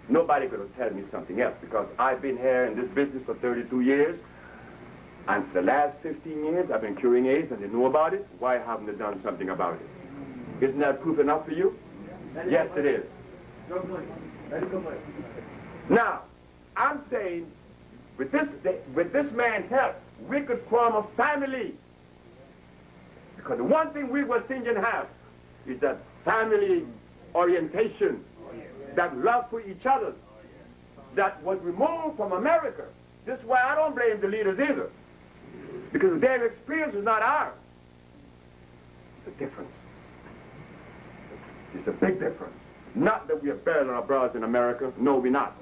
Nobody could tell me something else because I've been here in this business for 32 years. And for the last 15 years, I've been curing AIDS and they know about it. Why haven't they done something about it? Isn't that proof enough for you? Yes, it is. Now, I'm saying, with this man's help, we could form a family. Because the one thing we West Indians have is that family orientation, that love for each other, that was removed from America. This is why I don't blame the leaders either. Because their experience is not ours. It's a difference. It's a big difference. Not that we are better than our brothers in America. No, we're not.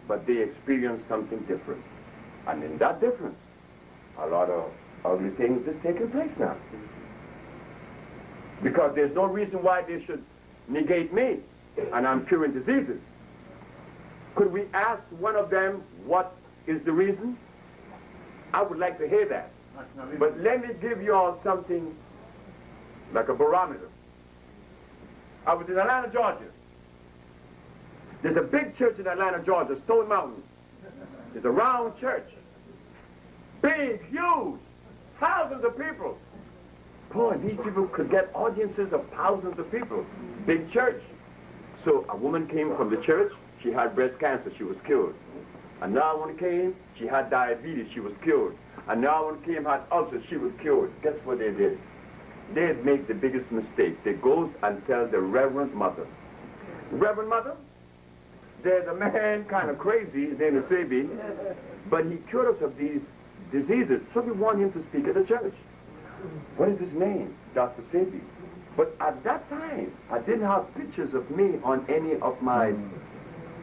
But they experience something different. And in that difference, a lot of ugly things is taking place now. Because there's no reason why they should negate me, and I'm curing diseases. Could we ask one of them what is the reason? I would like to hear that. But let me give you all something like a barometer. I was in Atlanta, Georgia. There's a big church in Atlanta, Georgia, Stone Mountain. It's a round church. Big, huge, thousands of people. Boy, these people could get audiences of thousands of people. Big church. So a woman came from the church. She had breast cancer. She was cured. Another one came. She had diabetes. She was cured. Another one came, had ulcers. She was cured. Guess what they did? They'd make the biggest mistake. They goes and tell the Reverend Mother. Reverend Mother, there's a man kind of crazy, his name is Sebi, but he cured us of these diseases, so we want him to speak at the church. What is his name? Dr. Sebi. But at that time, I didn't have pictures of me on any of my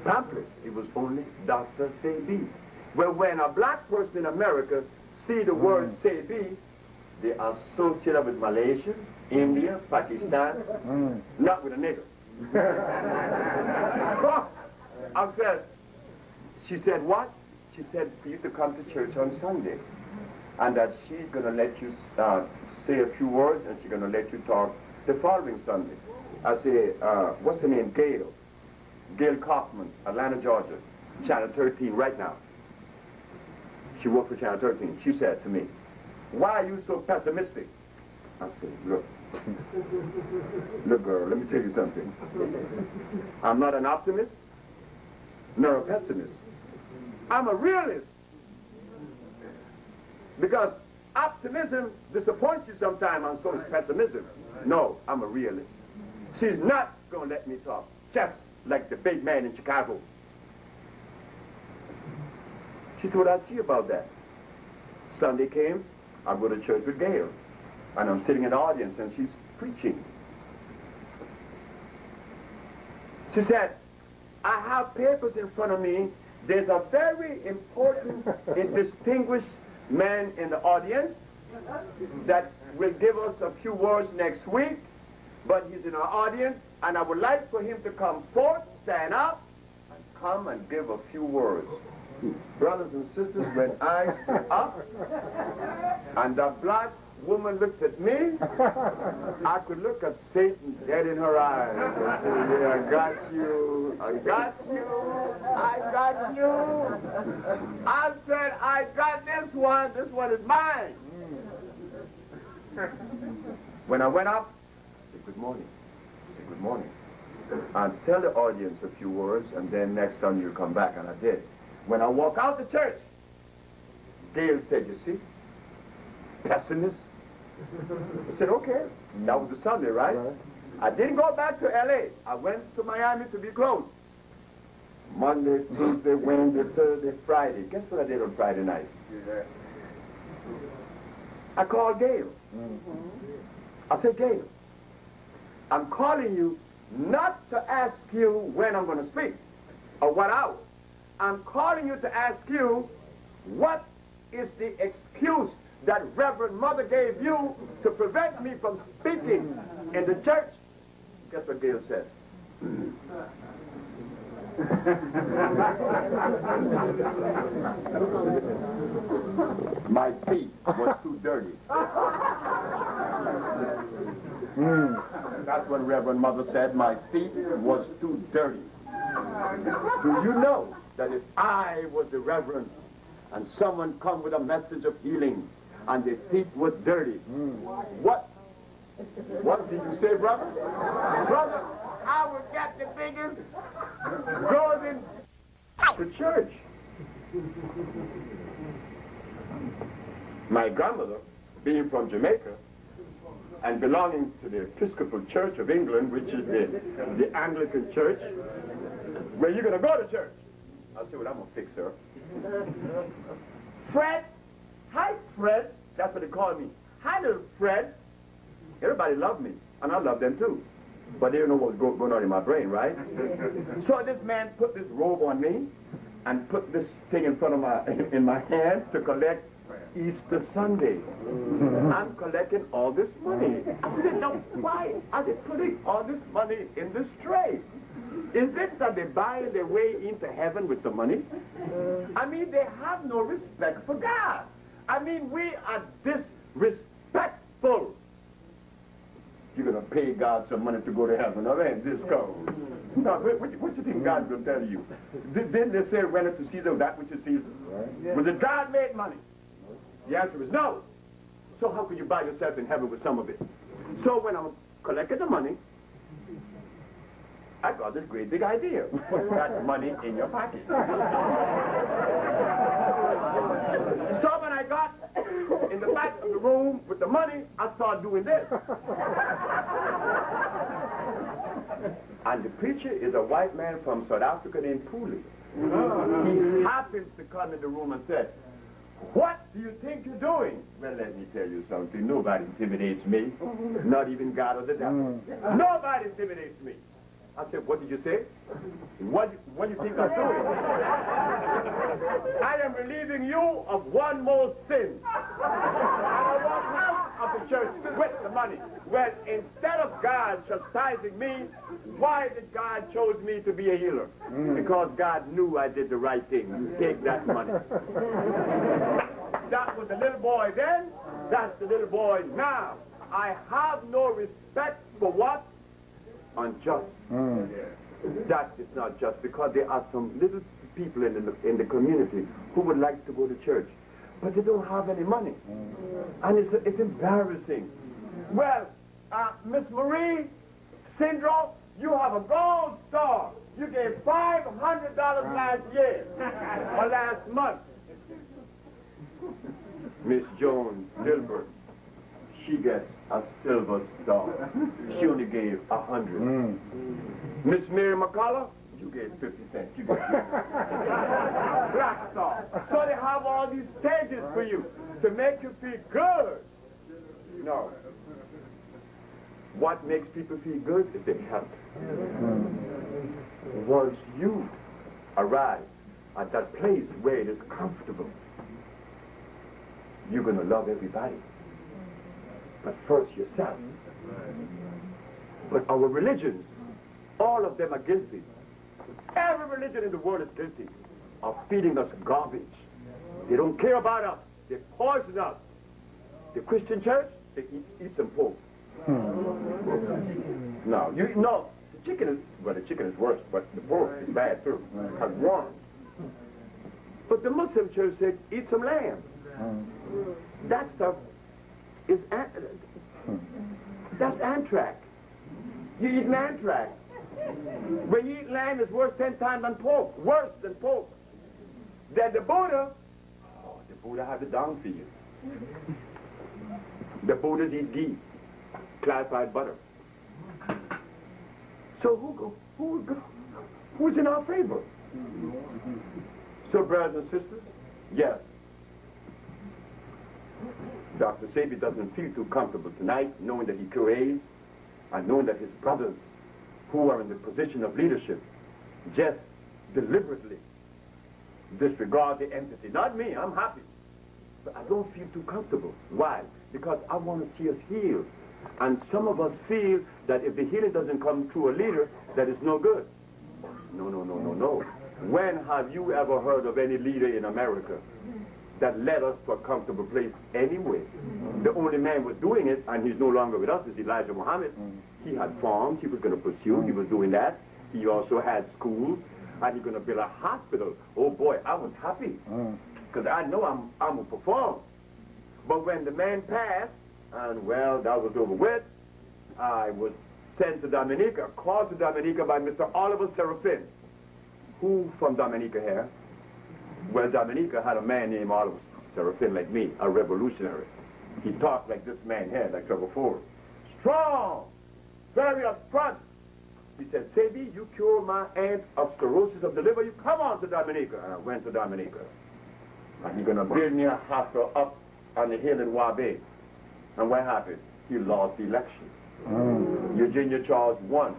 pamphlets. It was only Dr. Sebi. Well, when a black person in America see the word Sebi, they associate it with Malaysia, India, Pakistan, not with a nigger. So I said, she said, what? She said, for you to come to church on Sunday. And that she's going to let you say a few words, and she's going to let you talk the following Sunday. I say, what's her name? Gail. Gail Kaufman, Atlanta, Georgia, Channel 13 right now. She worked for Channel 13. She said to me, why are you so pessimistic? I said, look, look, girl, let me tell you something. I'm not an optimist, nor a pessimist. I'm a realist. Because optimism disappoints you sometimes, and so is pessimism. No, I'm a realist. She's not going to let me talk, just like the big man in Chicago. She said, what I see about that. Sunday came, I go to church with Gail, and I'm sitting in the audience, and she's preaching. She said, I have papers in front of me. There's a very important and distinguished man in the audience that will give us a few words next week, but he's in our audience, and I would like for him to come forth, stand up, and come and give a few words. Brothers and sisters, when I stood up, and that black woman looked at me, I could look at Satan dead in her eyes and say, yeah, I got you, I got you, I got you. I said, I got this one is mine. When I went up, I said, good morning. I said, good morning. And tell the audience a few words, and then next Sunday you come back, and I did. When I walk out the church, Gail said, you see, pessimist. I said, okay. That was the Sunday, right? I didn't go back to L.A. I went to Miami to be close. Monday, Tuesday, Wednesday, Thursday, Friday. Guess what I did on Friday night? I called Gail. I said, Gail, I'm calling you not to ask you when I'm going to speak or what hour. I'm calling you to ask you, what is the excuse that Reverend Mother gave you to prevent me from speaking in the church? Guess what Gail said? My feet were too dirty. That's what Reverend Mother said. My feet was too dirty. Do you know that if I was the Reverend and someone come with a message of healing and their feet was dirty, what did you say, brother? Brother, I would get the biggest golden to church. My grandmother, being from Jamaica and belonging to the Episcopal Church of England, which is the Anglican Church, where you going to go to church? I said, well, I'm going to fix her. Fred, hi Fred, that's what they call me. Hi little Fred. Everybody loved me, and I loved them too. But they didn't know what was going on in my brain, right? So this man put this robe on me, and put this thing in front of in my hand to collect Easter Sunday. I'm collecting all this money. I said, no, why are they putting all this money in this tray? Is it that they buy their way into heaven with the money? I mean, they have no respect for God. I mean, we are disrespectful. You're going to pay God some money to go to heaven. All right, this goes. Now, what do you think God's going to tell you? Didn't they say, render to Caesar that which is Caesar? Right. Was it God-made money? The answer is no. So how could you buy yourself in heaven with some of it? So when I'm collecting the money, I got this great big idea. Put that money in your pocket. So when I got in the back of the room with the money, I started doing this. And the preacher is a white man from South Africa named Pooley. He happens to come in the room and said, "What do you think you're doing?" Well, let me tell you something. Nobody intimidates me. Not even God or the devil. Nobody intimidates me. I said, "What did you say?" What do you think I'm doing?" "I am relieving you of one more sin. I walk out of the church with the money." Well, instead of God chastising me, why did God chose me to be a healer? Because God knew I did the right thing. You take that money. That was the little boy then. That's the little boy now. I have no respect for what? Unjust. That is not just, because there are some little people in the community who would like to go to church, but they don't have any money. And it's embarrassing. Well, Miss Marie Sindro, you have a gold star. You gave $500 last year, or last month. Miss Jones Gilbert, she gets a silver star. She only gave 100. Miss Mary McCullough, you gave 50 cents. You gave black star. So they have all these stages for you to make you feel good. No. What makes people feel good is their health. Once you arrive at that place where it is comfortable, you're going to love everybody. But first yourself. But our religions, all of them are guilty. Every religion in the world is guilty of feeding us garbage. They don't care about us. They poison us. The Christian church, they eat some pork. No, the chicken is worse, but the pork is bad too. It's warm. But the Muslim church said, eat some lamb. That stuff is that's anthrax. You eat an anthrax. When you eat lamb, it's worse 10 times than pork. Worse than pork. Then the Buddha had the down for you. The Buddhas eat ghee, clarified butter. So who's in our favor? So brothers and sisters, yes. Dr. Sebi doesn't feel too comfortable tonight, knowing that he curates and knowing that his brothers who are in the position of leadership just deliberately disregard the entity. Not me, I'm happy. But I don't feel too comfortable. Why? Because I want to see us healed. And some of us feel that if the healing doesn't come through a leader, that it's no good. No, no, no, no, no. When have you ever heard of any leader in America that led us to a comfortable place anyway? The only man was doing it, and he's no longer with us, is Elijah Muhammad. He had farms he was going to pursue. He was doing that. He also had schools, and he's going to build a hospital. Oh boy, I was happy, because I know I'm going to perform. But when the man passed, and well, that was over with, I was sent to Dominica, called to Dominica by Mr. Oliver Serafin. Who from Dominica here? Well, Dominica had a man named Oliver Serafin like me, a revolutionary. He talked like this man here, like Trevor Ford. Strong, very upfront. He said, Sebi, you cure my aunt of cirrhosis of the liver, you come on to Dominica. And I went to Dominica. And he's going to build me a hospital up on the hill in Wabe. And what happened? He lost the election. Eugenia Charles won.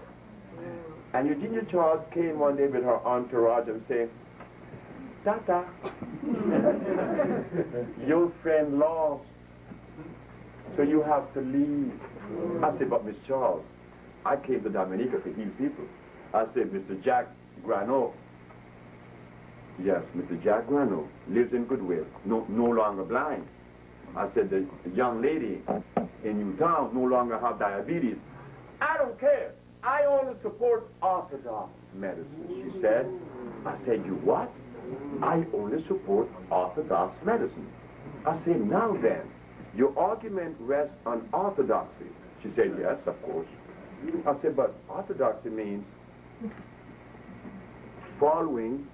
And Eugenia Charles came one day with her entourage and said, Tata, your friend lost, so you have to leave. I said, but Miss Charles, I came to Dominica to heal people. I said, Mr. Jack Grano, yes, Mr. Jack Grano lives in Goodwill, no longer blind. I said, the young lady in Newtown no longer have diabetes. I don't care. I only support Orthodox medicine, she said. I said, you what? I only support Orthodox medicine. I said, now then, your argument rests on orthodoxy. She said, yes, of course. I said, but orthodoxy means following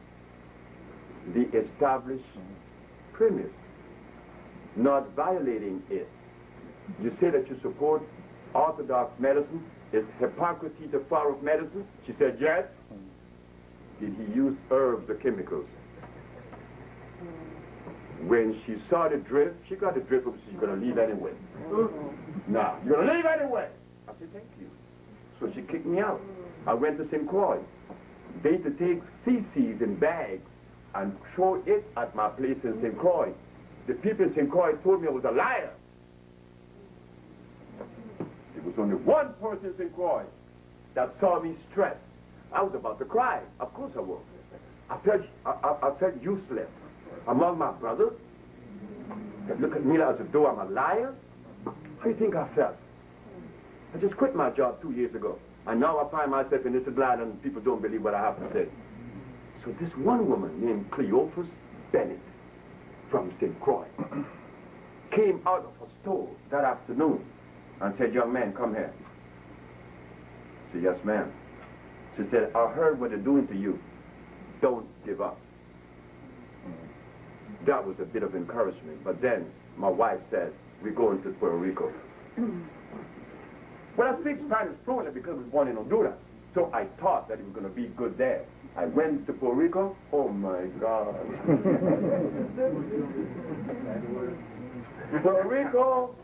the established premise, not violating it. You say that you support orthodox medicine. Is hypocrisy to follow medicine? She said, yes. Did he use herbs or chemicals? When she saw the drift, she got the drift, but she's going to leave anyway. Now, you're going to leave anyway. I said, thank you. So she kicked me out. I went to St. Croix. They had to take feces in bags and throw it at my place in St. Croix. The people in St. Croix told me I was a liar. There was only one person in St. Croix that saw me stressed. I was about to cry. Of course I was. I felt useless among my brothers. They look at me as though I'm a liar. How do you think I felt? I just quit my job 2 years ago. And now I find myself in this land and people don't believe what I have to say. So this one woman named Cleophas Bennett from St. Croix came out of her store that afternoon and said, young man, come here. I said, yes, ma'am. She said, I heard what they're doing to you. Don't give up. That was a bit of encouragement. But then my wife said, we're going to Puerto Rico. Well, I speak Spanish fluently because I was born in Honduras. So I thought that it was going to be good there. I went to Puerto Rico. Oh, my God. Puerto Rico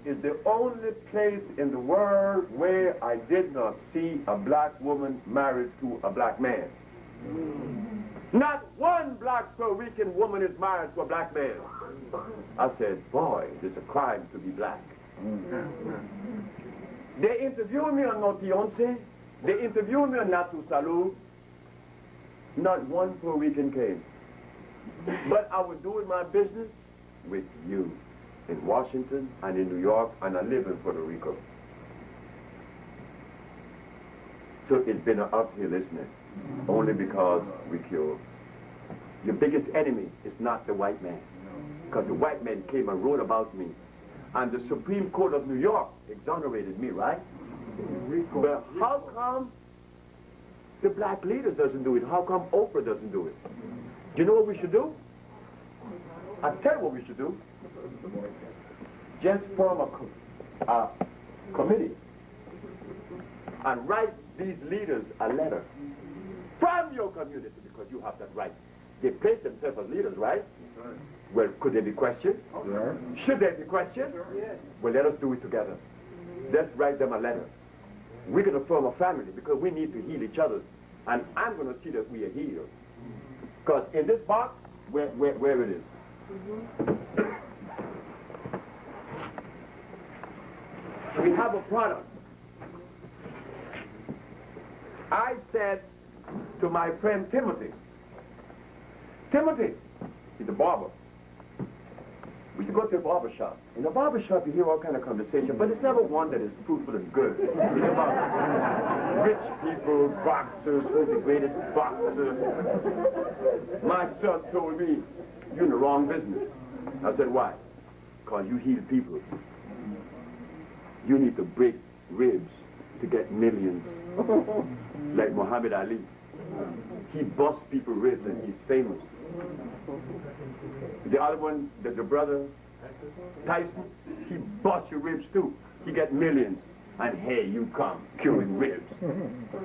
is the only place in the world where I did not see a black woman married to a black man. Not one black Puerto Rican woman is married to a black man. I said, boy, it's a crime to be black. They interviewed me on Noti Once. They interviewed me on Natu Salud. Not one Puerto Rican came. But I was doing my business with you in Washington and in New York, and I live in Puerto Rico. So it's been an uphill, isn't it? Only because we killed. Your biggest enemy is not the white man. Because the white man came and wrote about me. And the Supreme Court of New York exonerated me, right? But how come the black leaders doesn't do it? How come Oprah doesn't do it? Do you know what we should do? I'll tell you what we should do. Just form a committee and write these leaders a letter from your community, because you have that right. They place themselves as leaders, right? Well, could they be questioned? Yeah. Should they be questioned? Yes. Well, let us do it together. Let's write them a letter. We're going to form a family because we need to heal each other. And I'm going to see that we are healed. Because in this box, where it is. We have a product. I said to my friend Timothy, he's a barber. We should go to a barber shop. In a barber shop, you hear all kind of conversation, but it's never one that is fruitful and good. It's about rich people, boxers, who's the greatest boxer. My son told me, you're in the wrong business. I said, why? Because you heal people. You need to break ribs to get millions. Like Muhammad Ali. He busts people's ribs and he's famous. The other one, the brother, Tyson, he busts your ribs too. He gets millions. And hey, you come, curing ribs.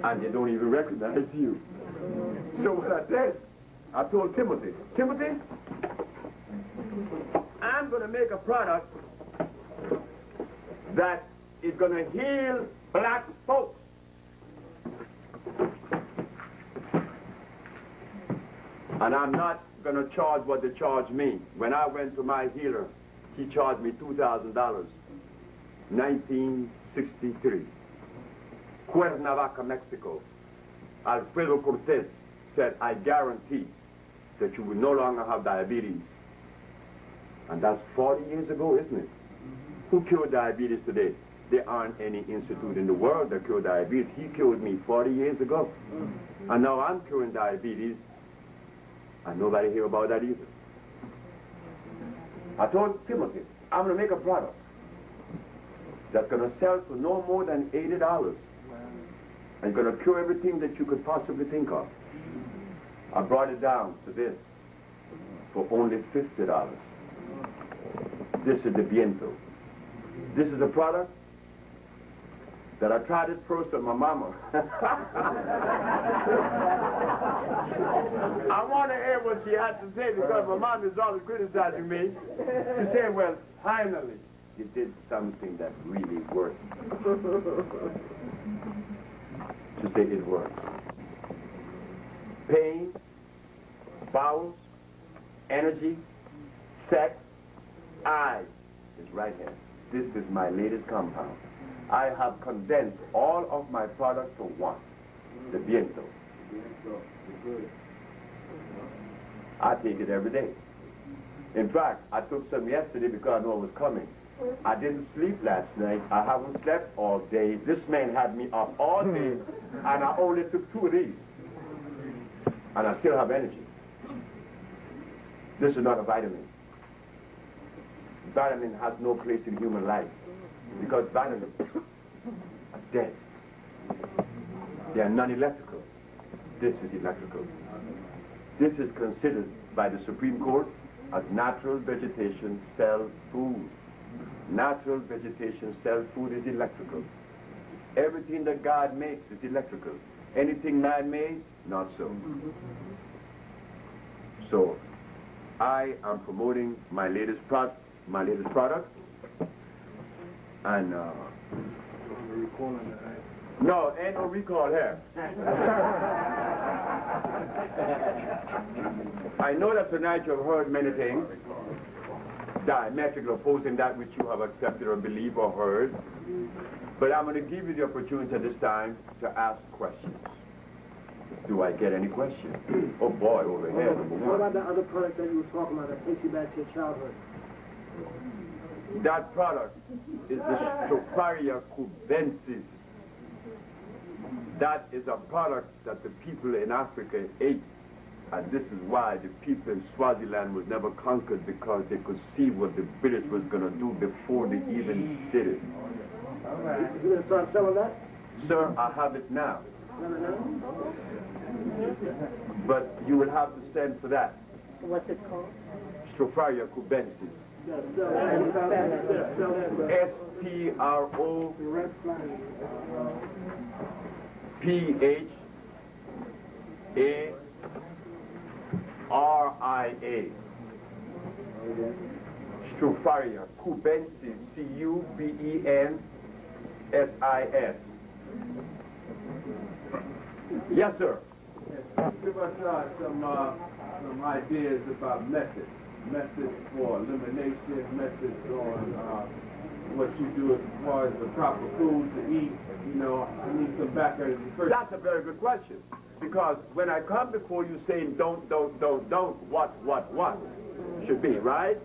And they don't even recognize you. So what I did, I told Timothy, I'm going to make a product that is going to heal black folks. And I'm not going to charge what they charge me. When I went to my healer, he charged me $2,000, 1963. Cuernavaca, Mexico. Alfredo Cortez said, I guarantee that you will no longer have diabetes. And that's 40 years ago, isn't it? Who cured diabetes today? There aren't any institute in the world that cured diabetes. He cured me 40 years ago. And now I'm curing diabetes, and nobody hear about that either. I told Timothy, I'm going to make a product that's going to sell for no more than $80. And going to cure everything that you could possibly think of. I brought it down to this for only $50. This is the Viento. This is a product that I tried it first with my mama. I want to hear what she had to say because my mom is always criticizing me. She said, well, finally, you did something that really worked. She said it works. Pain, bowels, energy, sex, I is right here. This is my latest compound. I have condensed all of my products to one, the Viento. I take it every day. In fact, I took some yesterday because I knew it was coming. I didn't sleep last night. I haven't slept all day. This man had me up all day, and I only took 2 of these. And I still have energy. This is not a vitamin. Vitamin has no place in human life because vitamins are dead. They are non-electrical. This is electrical. This is considered by the Supreme Court as natural vegetation cell food. Natural vegetation cell food is electrical. Everything that God makes is electrical. Anything man-made, not so. So, I am promoting my latest product, and no, ain't no recall here. I know that tonight you have heard many things, diametrically opposing that which you have accepted or believed or heard, but I'm going to give you the opportunity at this time to ask questions. Do I get any questions? Oh boy, over here, number one. What about the other product that you were talking about that takes you back to your childhood? That product is the Stropharia cubensis. That is a product that the people in Africa ate. And this is why the people in Swaziland was never conquered, because they could see what the British was going to do before they even did it. All right. You going to start selling that? Sir, I have it now. But you will have to send for that. What's it called? Stropharia cubensis. S-T-R-O-P-H-A-R-I-A. Stropharia cubensis. C-U-B-E-N-S-I-S. Yes, sir. Give us some ideas about methods for elimination, methods on what you do as far as the proper food to eat. You know, I need some background first. That's a very good question, because when I come before you saying don't, what should be, right?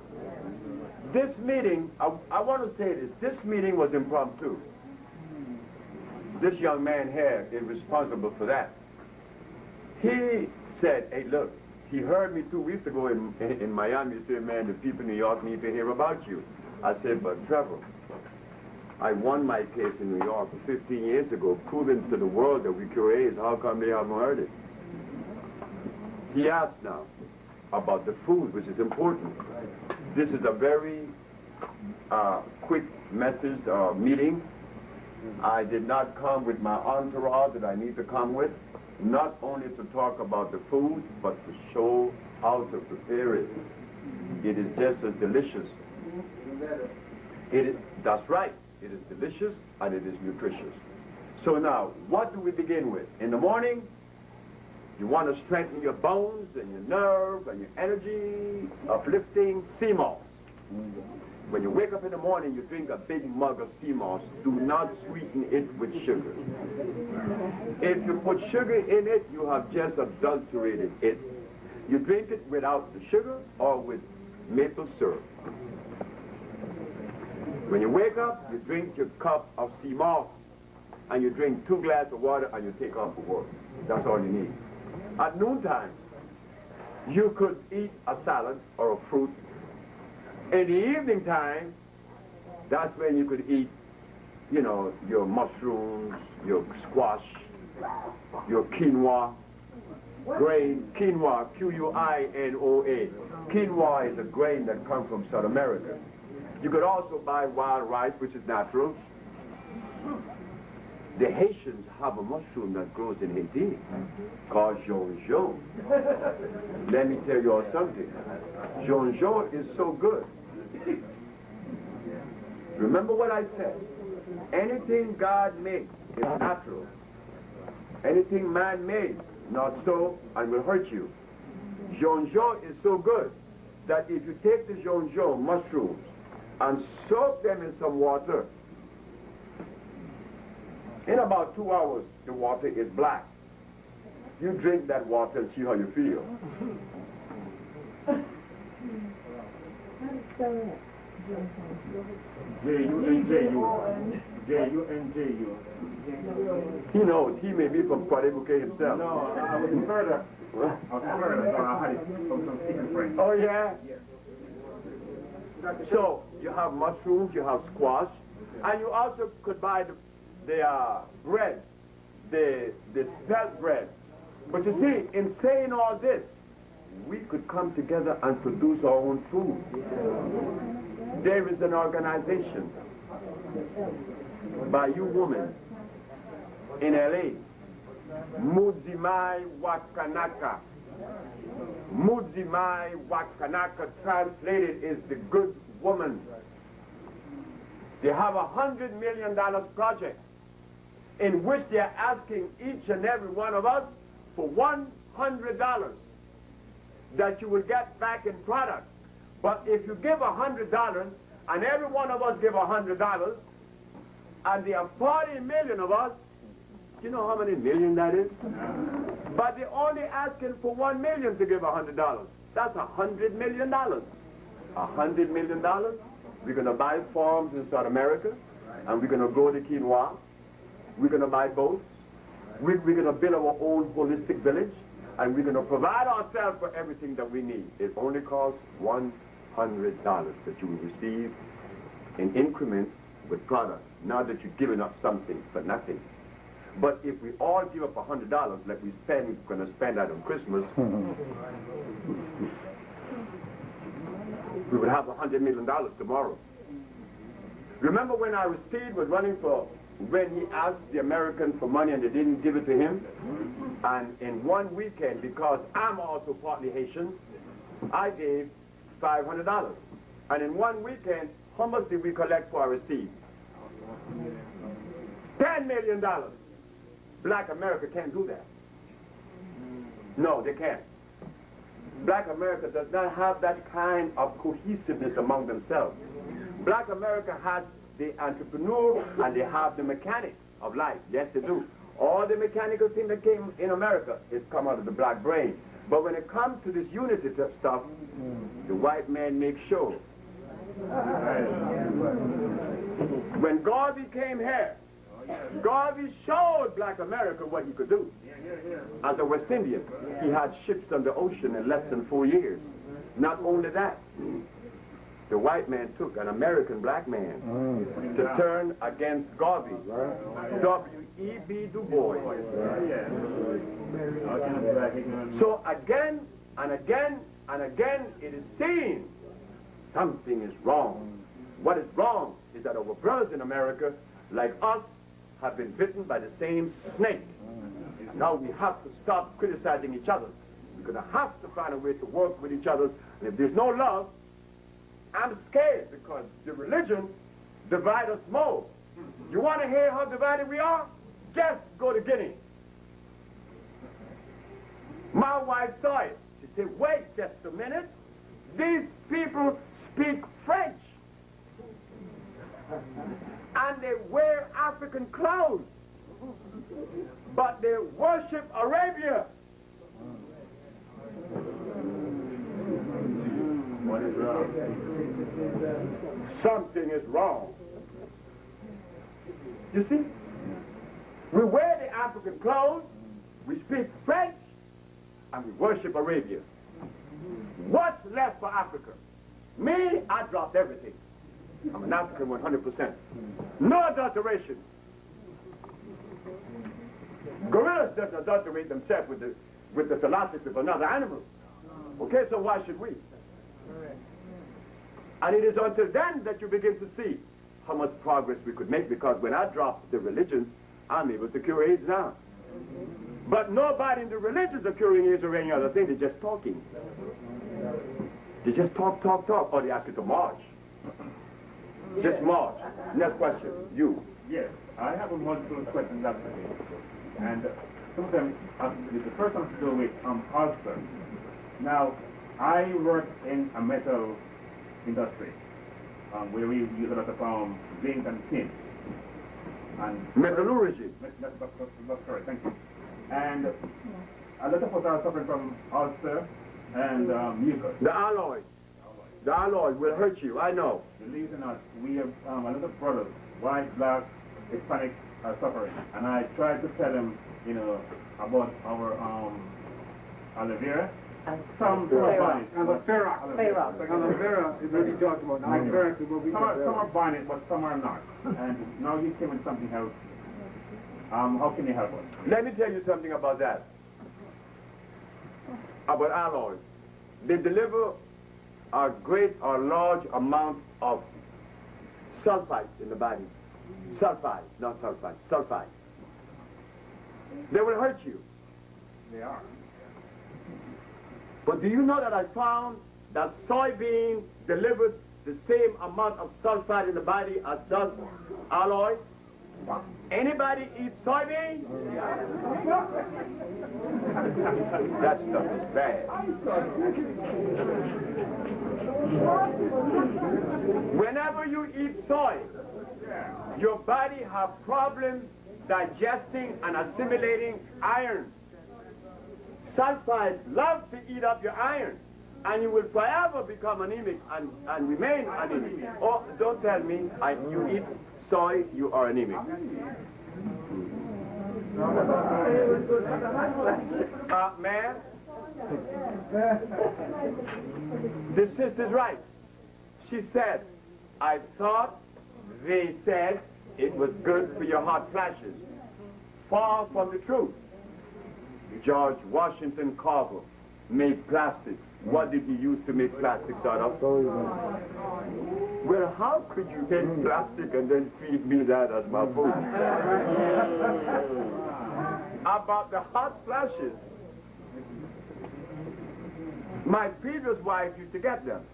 This meeting, I want to say this meeting was impromptu. This young man here is responsible for that. He said, hey, look, he heard me 2 weeks ago in Miami say, man, the people in New York need to hear about you. I said, but Trevor, I won my case in New York 15 years ago, proving to the world that we cure AIDS. How come they haven't heard it? He asked now about the food, which is important. This is a very quick message meeting. I did not come with my entourage that I need to come with, not only to talk about the food, but to show how to prepare it. It is just as delicious. That's right. It is delicious and it is nutritious. So now, what do we begin with? In the morning, You want to strengthen your bones and your nerve and your energy, uplifting sea moss. When you wake up in the morning, you drink a big mug of sea moss. Do not sweeten it with sugar. If you put sugar in it, you have just adulterated it. You drink it without the sugar or with maple syrup. When you wake up, you drink your cup of sea moss, and you drink 2 glasses of water, and you take off for work. That's all you need. At noontime, you could eat a salad or a fruit. In the evening time, that's when you could eat, you know, your mushrooms, your squash, your quinoa, grain, quinoa, Q-U-I-N-O-A. Quinoa is a grain that comes from South America. You could also buy wild rice, which is natural. The Haitians have a mushroom that grows in Haiti called jonjon. Let me tell you all something. Jonjon is so good. Remember what I said. Anything God makes is natural. Anything man made, not so, and will hurt you. Jonjon is so good that if you take the jonjon mushrooms and soak them in some water, in about 2 hours, the water is black. You drink that water and see how you feel. J-U-N-J-U. J-U-N-J-U. He knows. He may be from Puerto himself. No, I was in Florida. I was in Florida, so I had it from some secret friend. Oh, yeah? So, you have mushrooms, you have squash, and you also could buy the bread, the spelt bread. But you see, in saying all this, we could come together and produce our own food. There is an organization by you women in LA, Muzimai Wakanaka. Muzimai Wakanaka translated is the good woman. They have $100 million project in which they're asking each and every one of us for $100 that you will get back in product. But if you give $100 and every one of us give $100, and there are 40 million of us, do you know how many million that is? But they're only asking for 1 million to give $100. That's $100 million. $100 million. We're going to buy farms in South America, and we're going to grow the quinoa. We're going to buy boats. We're going to build our own holistic village, and we're going to provide ourselves for everything that we need. It only costs $100 that you will receive in increments with products. Now that you're giving up something for nothing. But if we all give up $100, like we're going to spend that on Christmas, we would have $100 million tomorrow. Remember when Aristide was running for, when he asked the Americans for money and they didn't give it to him? And in one weekend, because I'm also partly Haitian, I gave $500. And in one weekend, how much did we collect for Aristide? $10 million. Black America can't do that. No, they can't. Black America does not have that kind of cohesiveness among themselves. Black America has the entrepreneur and they have the mechanics of life. Yes, they do. All the mechanical thing that came in America is come out of the black brain. But when it comes to this unity stuff, the white man makes sure. When Garvey came here, Garvey showed Black America what he could do. As a West Indian, he had ships on the ocean in less than 4 years. Not only that, the white man took an American black man to turn against Garvey. W.E.B. Du Bois. So again and again and again, it is seen something is wrong. What is wrong is that our brothers in America, like us, have been bitten by the same snake. Now we have to stop criticizing each other. We're going to have to find a way to work with each other. And if there's no love, I'm scared because the religion divides us more. You want to hear how divided we are? Just go to Guinea. My wife saw it. She said, wait just a minute. These people speak French. And they wear African clothes. But they worship Arabia. What is wrong? Something is wrong. You see? We wear the African clothes, we speak French, and we worship Arabia. What's left for Africa? Me, I dropped everything. I'm an African 100%. No adulteration. Gorillas don't adulterate themselves with the philosophy of another animal. Okay, so why should we? And it is until then that you begin to see how much progress we could make, because when I dropped the religions, I'm able to cure AIDS now. But nobody in the religions are curing AIDS or any other thing. They're just talking. They just talk, or they ask you to march. Just march. Next question. You. Yes, I have a multiple questions actually. And some of them, the first one to do with ulcer. Now, I work in a metal industry where we use a lot of zinc and tin. And metallurgy. That's correct, thank you. And a lot of us are suffering from ulcer and mucus. The alloy. The alloy will hurt you, I know. Believe it or not, we have a lot of brothers, white, black, Hispanic, are suffering. And I tried to tell them, you know, about our aloe vera. Some are buying it. Aloe vera. Aloe vera is what you talked about. Aloe vera is what we some are buying it, but some are not. And now you came with something else. How can you help us? Let me tell you something about that. About alloys. They deliver a great or large amount of sulfite in the body. Sulfide, not sulfite, sulfide. They will hurt you. They are. But do you know that I found that soybean delivers the same amount of sulfide in the body as does alloy? Anybody eat soybean? That stuff is bad. Whenever you eat soy, your body has problems digesting and assimilating iron. Sulfide loves to eat up your iron, and you will forever become anemic and remain anemic. Oh, don't tell me you eat soy, you are anemic. Man, the sister's right. She said, I thought they said it was good for your hot flashes. Far from the truth. George Washington Carver made plastics. What did he use to make plastics out of? Well, how could you make plastic and then feed me that as my food? About the hot flashes. My previous wife used to get them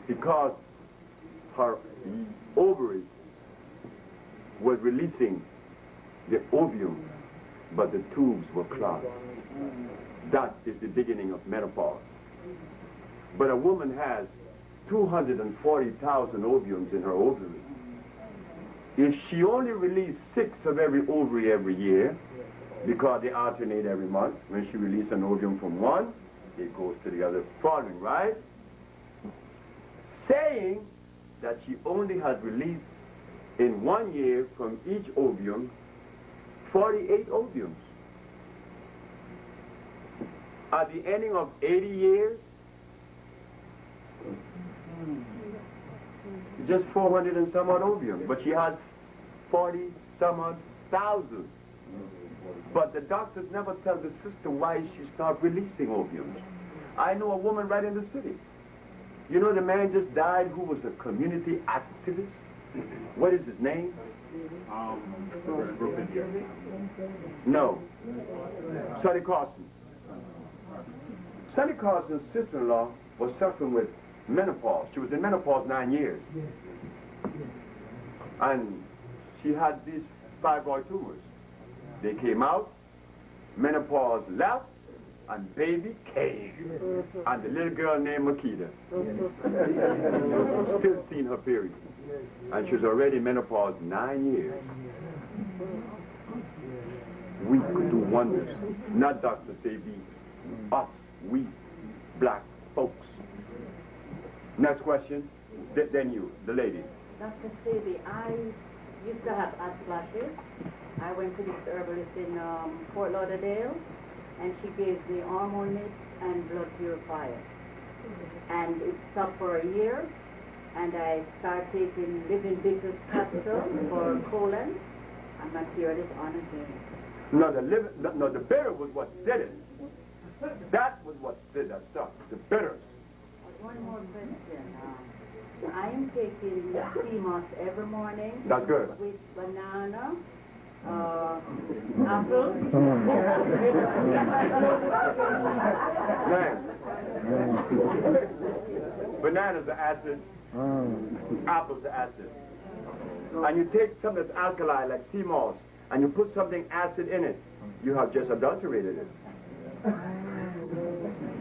because her ovaries was releasing the ovum, but the tubes were clogged. That is the beginning of menopause. But a woman has 240,000 ovums in her ovary. If she only released 6 of every ovary every year, because they alternate every month, when she releases an ovum from one, it goes to the other following, right? Saying that she only has released in 1 year from each ovum 48 ovums. At the ending of 80 years, just 400 and some odd ovums, but she has 40 some odd thousand. But the doctors never tell the sister why she starts releasing ovums. I know a woman right in the city. You know the man just died who was a community activist? What is his name? No. Sonny Carson. Sonny Carson's sister-in-law was suffering with menopause. She was in menopause 9 years. And she had these fibroid tumors. They came out. menopause left, and baby came. And the little girl named Makita. Still seen her period. And she's already menopause 9 years. We could do wonders. Not Dr. Sebi. Us, we, black folks. Next question. Then you, the lady. Dr. Sebi, I used to have hot flashes. I went to this herbalist in Fort Lauderdale, and she gave me hormone mix and blood purifier. And it stopped for a year, and I started taking living bitters capsule for colon, and my period is on again. No, the bitter was what did it. That was what did that stuff, the bitters. One more question. I am taking sea moss every morning. That's good. With banana, apple. Man. Bananas are acid. Apples are acid. And you take something that's alkali, like sea moss, and you put something acid in it, you have just adulterated it.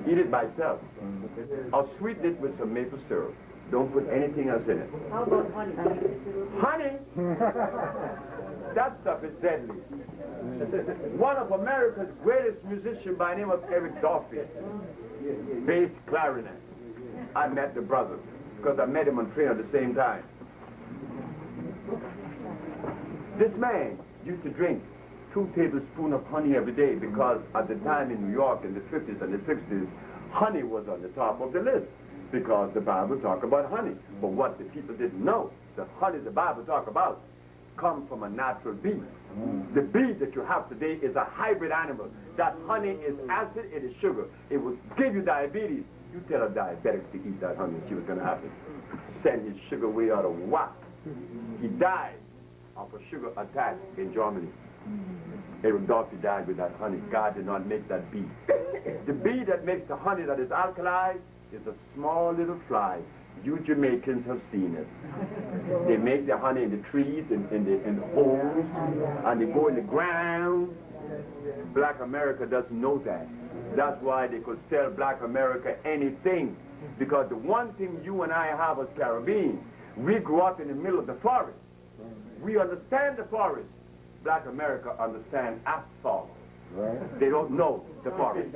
Eat it by itself. Or sweeten it with some maple syrup. Don't put anything else in it. How about honey? Honey? That stuff is deadly. One of America's greatest musicians by the name of Eric Dolphy, bass clarinet. I met the brother because I met him on train at the same time. This man used to drink 2 tablespoons of honey every day because at the time in New York in the 50s and the 60s, honey was on the top of the list because the Bible talked about honey. But what the people didn't know, the honey the Bible talked about comes from a natural bee. The bee that you have today is a hybrid animal. That honey is acid, it is sugar. It will give you diabetes. You tell a diabetic to eat that honey, see what's going to happen. Send his sugar way out of whack. He died of a sugar attack in Germany. Eric Dolphy died with that honey. God did not make that bee. The bee that makes the honey that is alkali is a small little fly. You Jamaicans have seen it. They make the honey in the trees, in the holes, and they go in the ground. Black America doesn't know that. That's why they could sell Black America anything. Because the one thing you and I have as Caribbean, we grew up in the middle of the forest. We understand the forest. Black America understands asphalt. Right. They don't know the forest.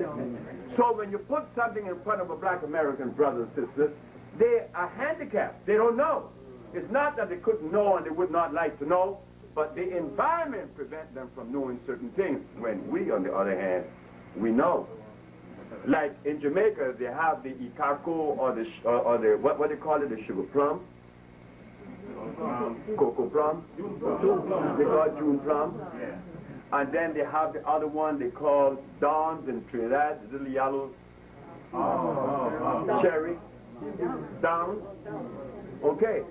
So when you put something in front of a Black American brother and sister, they are handicapped. They don't know. It's not that they couldn't know and they would not like to know, but the environment prevents them from knowing certain things. When we, on the other hand, we know. Like in Jamaica, they have the icarco or the what do they call it, the sugar plum? Cocoa plum. They call it June plum. And then they have the other one they call dawns in Trinidad, the little yellow cherry. Dawns. Okay.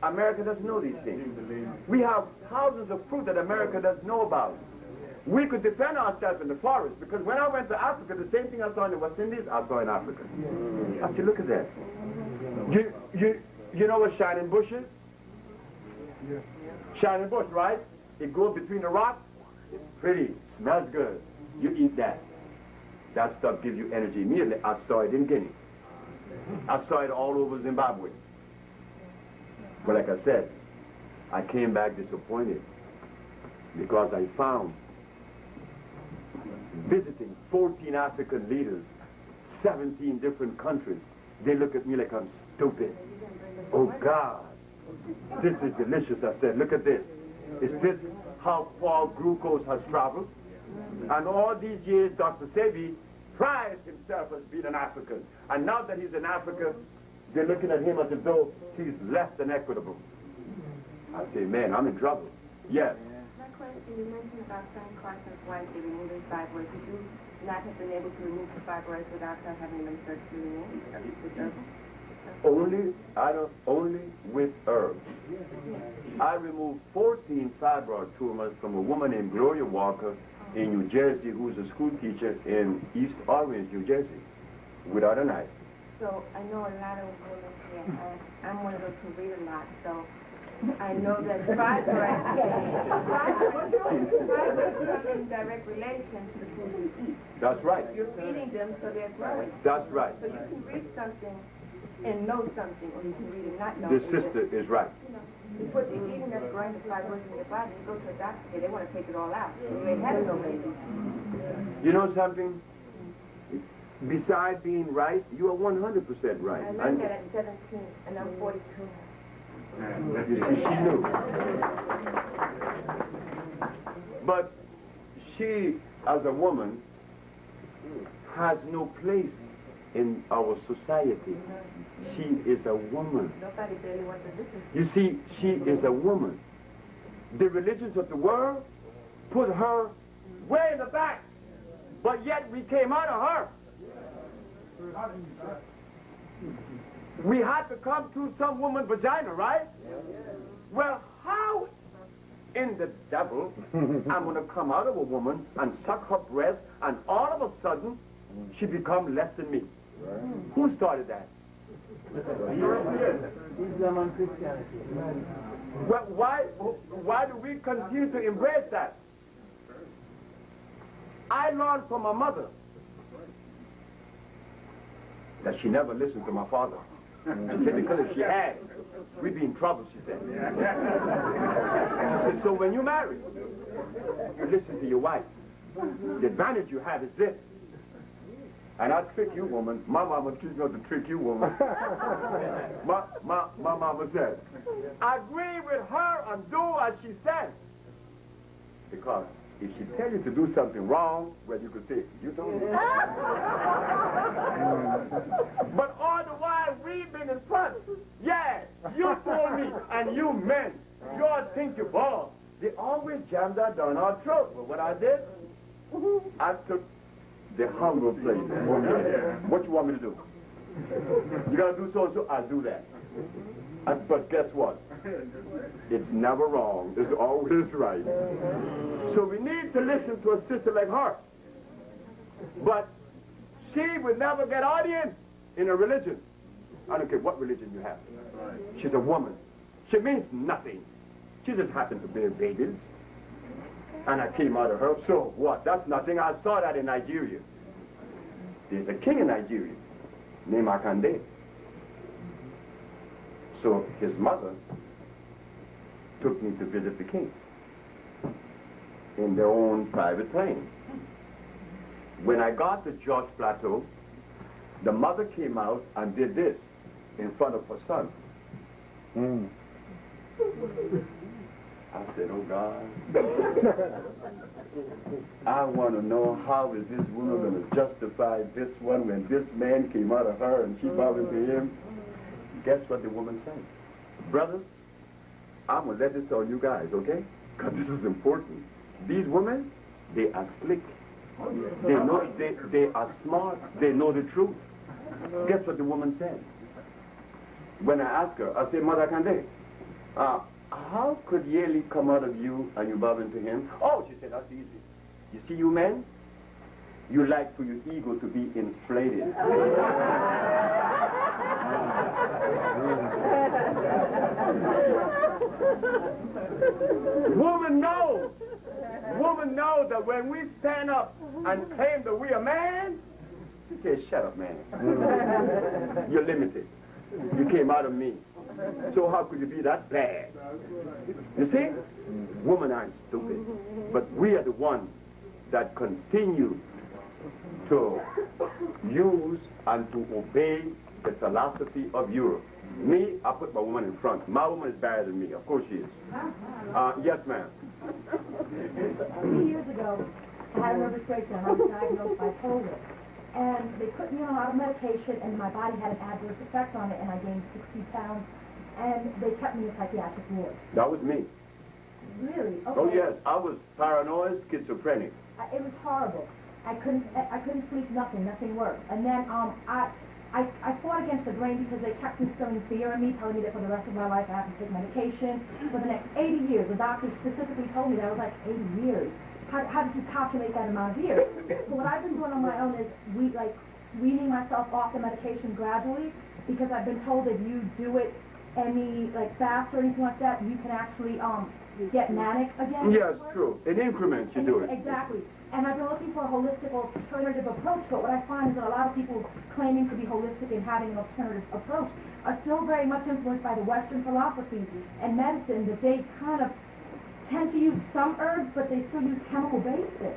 America doesn't know these things. We have thousands of fruit that America doesn't know about. We could defend ourselves in the forest because when I went to Africa, the same thing I saw in the West Indies, I saw in Africa. I said, look at that. You know what shining bush is? Shining bush, right? It goes between the rocks. It's pretty, smells good. You eat that. That stuff gives you energy immediately. I saw it in Guinea. I saw it all over Zimbabwe. But like I said, I came back disappointed because I found visiting 14 African leaders, 17 different countries, they look at me like I'm stupid. Oh God, this is delicious. I said, look at this. Is this how far glucose has traveled? And all these years, Dr. Sebi prides himself as being an African. And now that he's in Africa, they're looking at him as though he's less than equitable. I say, man, I'm in trouble. Yes. My question, you mentioned about some Carson's wife removing fibroids. Would you not have been able to remove the fibroids without them having been surgically removed? Only with herbs. I removed 14 fibroid tumors from a woman named Gloria Walker in New Jersey, who's a school teacher in East Orange, New Jersey, without a knife. So I know a lot of women here, I'm one of those who read a lot, so I know that fibroids come in direct relation to the food you eat. That's right. You're feeding them, so they're growing. That's right. So you can read something and know something, or you can read and not know. The sister is right. You know, you put the eating that's growing the fibroids in your body, you go to a doctor, they want to take it all out. You ain't had no baby. You know something? Besides being right, you are 100% right. I learned that at 17, and I'm 42. You see, she knew. But she, as a woman, has no place in our society. She is a woman. Nobody barely wants to listen. You see, she is a woman. The religions of the world put her way in the back, but yet we came out of her. We had to come through some woman's vagina, right? Well, how in the devil I'm going to come out of a woman and suck her breast and all of a sudden she become less than me? Who started that? Islam and Christianity. Well, why do we continue to embrace that? I learned from my mother that she never listened to my father. And said, because if she had, we'd be in trouble, she said. She said, so when you marry, you listen to your wife. The advantage you have is this. And I trick you, woman. My mama teach me to trick you, woman. my mama said, agree with her and do as she says. Because if she tell you to do something wrong, well, you could say, you told me. But all the while, we've been in front. Yeah, you told me, and you men, you all think you're boss. They always jam that down our throat. But what I did, I took the humble place. What you want me to do? You gotta do so and so, I'll do that. But guess what? It's never wrong. It's always right. So we need to listen to a sister like her. But she would never get audience in a religion. I don't care what religion you have. She's a woman. She means nothing. She just happened to bear babies. And I came out of her. So what? That's nothing. I saw that in Nigeria. There's a king in Nigeria named Akande. So his mother took me to visit the king in their own private plane. When I got to George Plateau, the mother came out and did this in front of her son. I said, oh God, I want to know how is this woman going to justify this one when this man came out of her and she bowed to him. Guess what the woman said? Brothers, I'm going to let this on you guys, okay? Because this is important. These women, they are slick. They know, they are smart. They know the truth. Guess what the woman said? When I asked her, I said, Mother Kande, how could Yeli come out of you and you bow into him? Oh, she said, that's easy. You see, you men, you like for your ego to be inflated. Woman knows that when we stand up and claim that we are man, she says, shut up, man. You're limited. You came out of me. So how could you be that bad? You see? Women aren't stupid. But we are the ones that continue to use and to obey the philosophy of Europe. Me, I put my woman in front. My woman is better than me. Of course she is. Yes, ma'am. A few years ago, I had a nervous breakdown. I was diagnosed bipolar. And they put me on a lot of medication, and my body had an adverse effect on it, and I gained 60 pounds. And they kept me in psychiatric ward. That was me. Really? Okay. Oh, yes. I was paranoid, schizophrenic. It was horrible. I couldn't sleep, nothing worked. And then I fought against the brain because they kept instilling fear in me, telling me that for the rest of my life I have to take medication. For the next 80 years, the doctor specifically told me that I was like 80 years. How did you calculate that amount of years? So what I've been doing on my own is weaning myself off the medication gradually, because I've been told if you do it any like fast or anything like that, you can actually get manic again. Yes, true. In increments you do it. Exactly. And I've been looking for a holistic alternative approach, but what I find is that a lot of people claiming to be holistic and having an alternative approach are still very much influenced by the Western philosophy and medicine, that they kind of tend to use some herbs, but they still use chemical bases.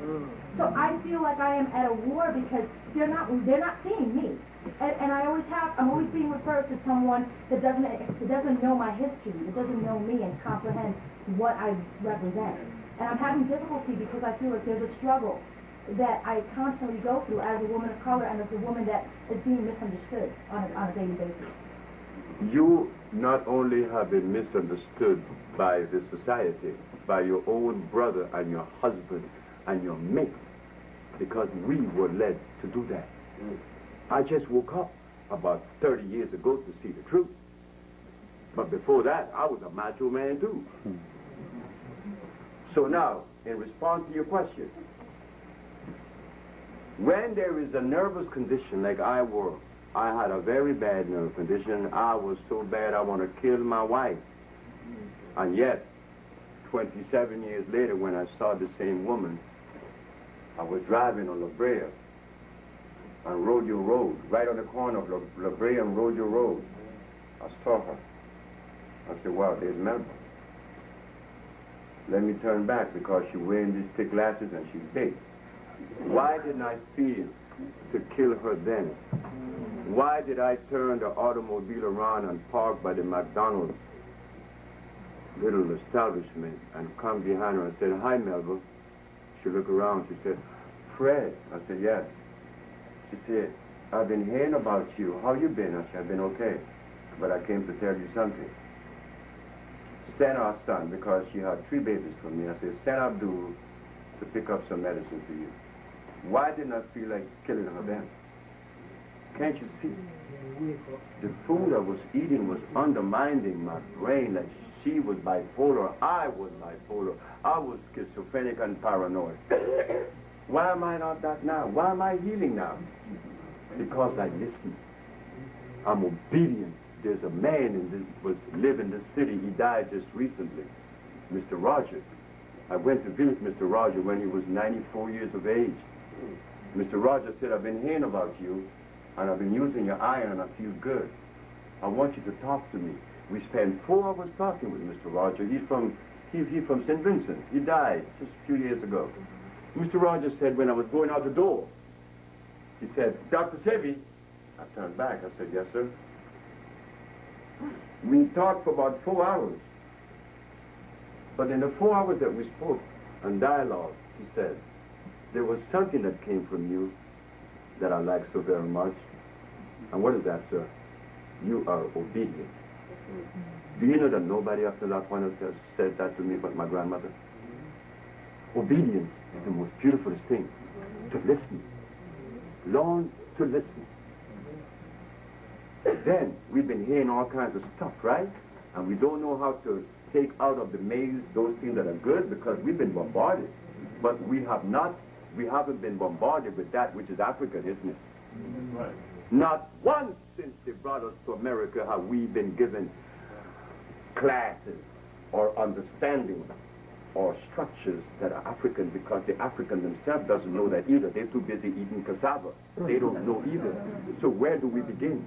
So I feel like I am at a war because they're not seeing me. And I'm always being referred to someone that doesn't know my history, that doesn't know me and comprehend what I represent. And I'm having difficulty because I feel like there's a struggle that I constantly go through as a woman of color and as a woman that is being misunderstood on a daily basis. You not only have been misunderstood by the society, by your own brother and your husband and your mate, because we were led to do that. I just woke up about 30 years ago to see the truth. But before that, I was a macho man too. So now, in response to your question, when there is a nervous condition like I had a very bad nerve condition. I was so bad I want to kill my wife. And yet, 27 years later, when I saw the same woman, I was driving on La Brea on Rodeo Road, right on the corner of La Brea and Rodeo Road. I saw her. I said, wow, there's Melba. Let me turn back because she's wearing these thick glasses and she's big. Why didn't I feel to kill her then? Why did I turn the automobile around and park by the McDonald's little establishment and come behind her and said, hi, Melba. She looked around. She said, Fred. I said, yes. She said, I've been hearing about you. How you been? I said, I've been okay. But I came to tell you something. Send our son, because she had 3 babies from me. I said, send Abdul to pick up some medicine for you. Why didn't I feel like killing her then? Can't you see? The food I was eating was undermining my brain, like she was bipolar, I was bipolar, I was schizophrenic and paranoid. Why am I not that now? Why am I healing now? Because I listen. I'm obedient. There's a man live in this city. He died just recently, Mr. Roger. I went to visit Mr. Roger when he was 94 years of age. Mr. Roger said, I've been hearing about you, and I've been using your iron, and I feel good. I want you to talk to me. We spent 4 hours talking with Mr. Roger. He's from St. Vincent. He died just a few years ago. Mr. Roger said, when I was going out the door, he said, Dr. Sebi. I turned back. I said, yes, sir. We talked for about 4 hours. But in the 4 hours that we spoke and dialogue, he said, there was something that came from you that I like so very much. And what is that, sir? You are obedient. Do you know that nobody after that point has said that to me but my grandmother? Obedience is the most beautiful thing. To listen. Learn to listen. Then we've been hearing all kinds of stuff, right? And we don't know how to take out of the maze those things that are good because we've been bombarded. But we haven't been bombarded with that which is African, isn't it? Right. Not once since they brought us to America have we been given classes or understanding or structures that are African, because the African themselves doesn't know that either. They're too busy eating cassava. They don't know either. So where do we begin?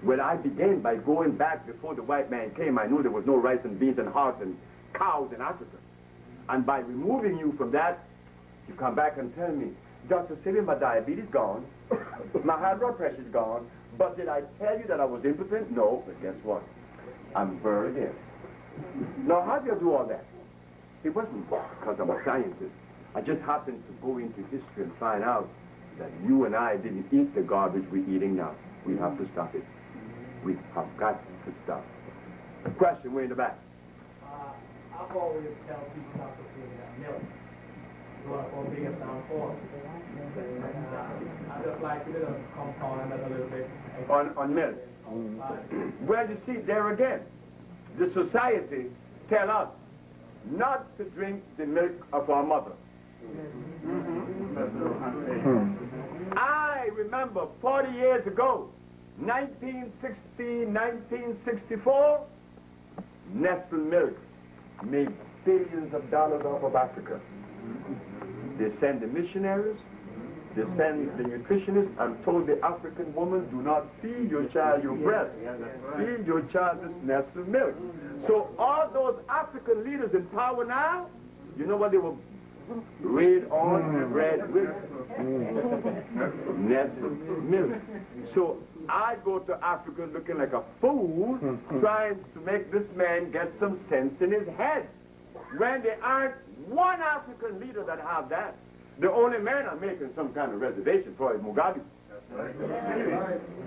Well, I began by going back before the white man came. I knew there was no rice and beans and hearts and cows in Africa. And by removing you from that, you come back and tell me, Dr. Sebi, my diabetes gone, my high blood pressure's gone, but did I tell you that I was impotent? No, but guess what? I'm buried in. Now, how do you do all that? It wasn't because I'm a scientist. I just happened to go into history and find out that you and I didn't eat the garbage we're eating now. We have to stop it. We have got to stop. The question, way in the back. I've always tell people not to feed that milk. You want to be a downfall. I just like to compound that a little bit. On milk. Well, you see, there again, the society tell us not to drink the milk of our mother. I remember 40 years ago, 1960, 1964, Nestle milk made billions of dollars off of Africa. They send the missionaries, they send the nutritionists, and told the African woman, do not feed your child your breast. Feed your child this Nestle milk. So all those African leaders in power now, you know what they were red on and red with? Nestle milk. So I go to Africa looking like a fool, trying to make this man get some sense in his head. When there aren't one African leader that have that. The only man I'm making some kind of reservation for is Mugabe.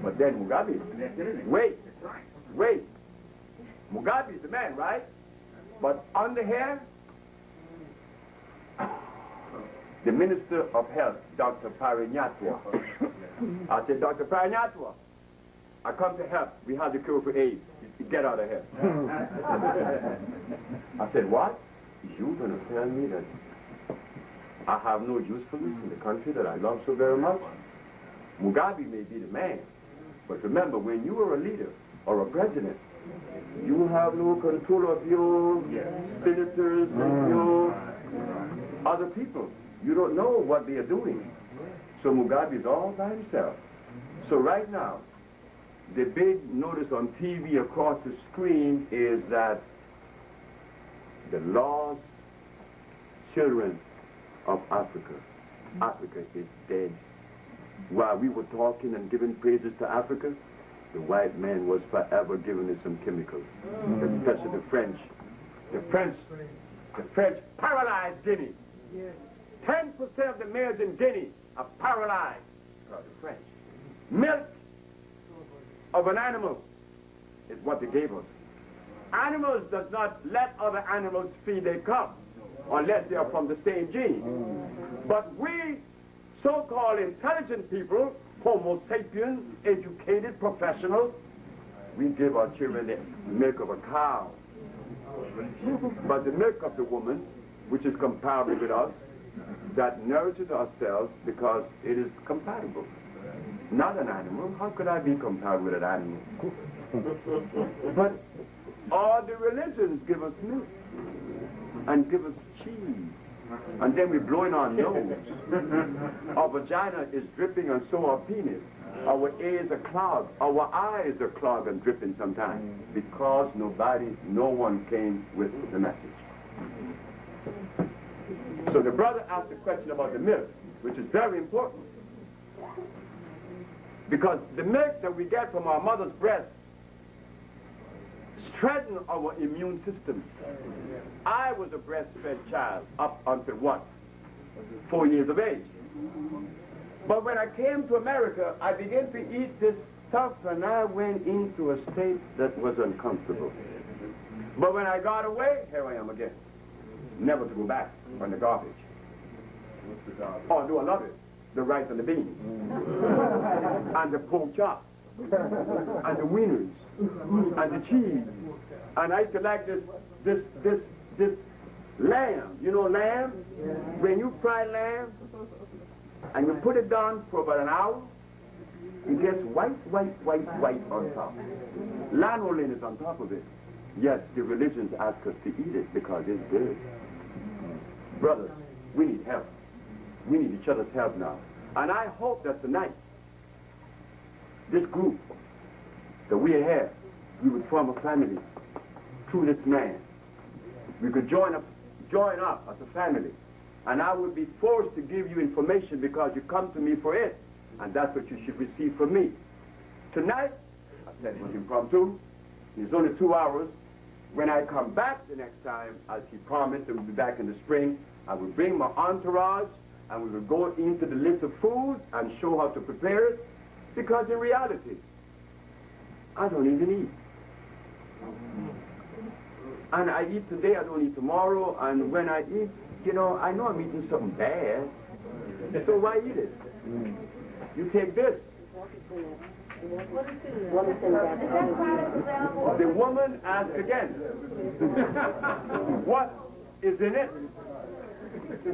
But then Mugabe, wait. Mugabe is the man, right? But under here, the Minister of Health, Dr. Parinyatwa. I said, Dr. Parinyatwa, I come to help. We have the cure for AIDS. Get out of here. I said, what? You going to tell me that I have no usefulness in the country that I love so very much? Mugabe may be the man, but remember, when you are a leader or a president, you have no control of your senators and your other people. You don't know what they are doing. So Mugabe is all by himself. So right now, the big notice on TV across the screen is that the lost children of Africa. Africa is dead. While we were talking and giving praises to Africa, the white man was forever giving us some chemicals, especially the French. The French paralyzed Guinea. 10% of the males in Guinea are paralyzed because of the French. Milk of an animal is what they gave us. Animals does not let other animals feed their cubs unless they are from the same gene. But we so-called intelligent people, Homo sapiens, educated professionals, we give our children the milk of a cow. But the milk of the woman, which is comparable with us, that nourishes ourselves because it is compatible. Not an animal. How could I be compatible with an animal? But all the religions give us milk and give us cheese. And then we blow in our nose. Our vagina is dripping and so our penis. Our ears are clogged. Our eyes are clogged and dripping sometimes because no one came with the message. So the brother asked a question about the milk, which is very important. Because the milk that we get from our mother's breast strengthens our immune system. I was a breastfed child up until what? 4 years of age. But when I came to America, I began to eat this stuff and I went into a state that was uncomfortable. But when I got away, here I am again. Never to go back on the garbage. Oh, do I love it? The rice and the beans. And the pork chop. And the wieners. And the cheese. And I used to like this lamb. You know lamb? When you fry lamb and you put it down for about an hour, it gets white on top. Lanolin is on top of it. Yes, the religions ask us to eat it because it's good. Brothers, we need help. We need each other's help now. And I hope that tonight, this group that we have, we would form a family through this man. We could join up as a family. And I would be forced to give you information because you come to me for it. And that's what you should receive from me. Tonight, I said it was impromptu. It's only 2 hours. When I come back the next time, as he promised, and we'll be back in the spring, I will bring my entourage, and we will go into the list of foods and show how to prepare it. Because in reality, I don't even eat. And I eat today, I don't eat tomorrow, and when I eat, you know, I know I'm eating something bad. So why eat it? You take this. The woman asked again, what is in it?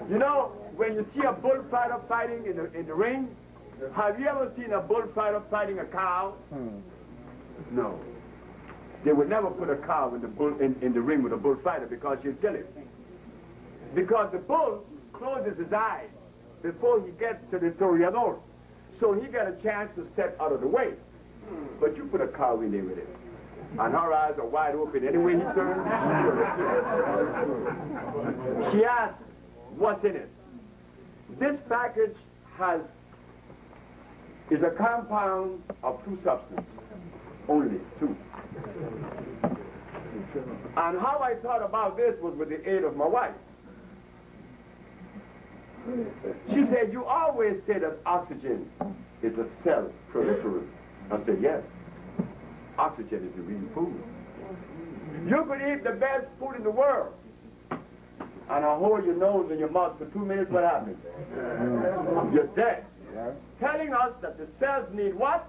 You know, when you see a bullfighter fighting in the ring, have you ever seen a bullfighter fighting a cow? No. They would never put a cow in the ring with a bullfighter because you'd kill him. Because the bull closes his eyes before he gets to the toreador. So he got a chance to step out of the way. But you put a cow in there with it. And her eyes are wide open. Anyway he turns, she asks, what's in it? This package is a compound of two substances. Only two. And how I thought about this was with the aid of my wife. She said, you always say that oxygen is a cell proliferant. I said, yes. Oxygen is the real food. You could eat the best food in the world, and I hold your nose and your mouth for 2 minutes, what happens? You're dead. Telling us that the cells need what?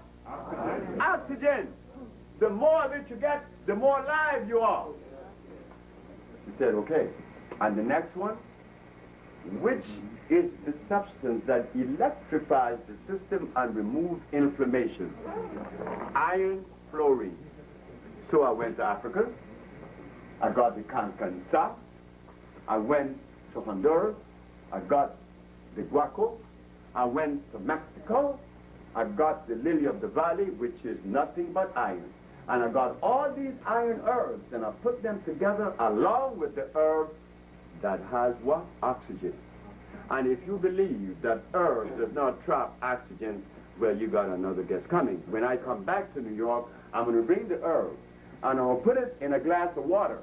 Oxygen. The more of it you get, the more alive you are. He said, okay. And the next one, which is the substance that electrifies the system and removes inflammation? Iron fluorine. So I went to Africa. I got the Cancansa. I went to Honduras. I got the guaco. I went to Mexico. I got the lily of the valley, which is nothing but iron. And I got all these iron herbs, and I put them together along with the herb that has what? Oxygen. And if you believe that herb does not trap oxygen, well, you got another guest coming. When I come back to New York, I'm going to bring the herb, and I'll put it in a glass of water.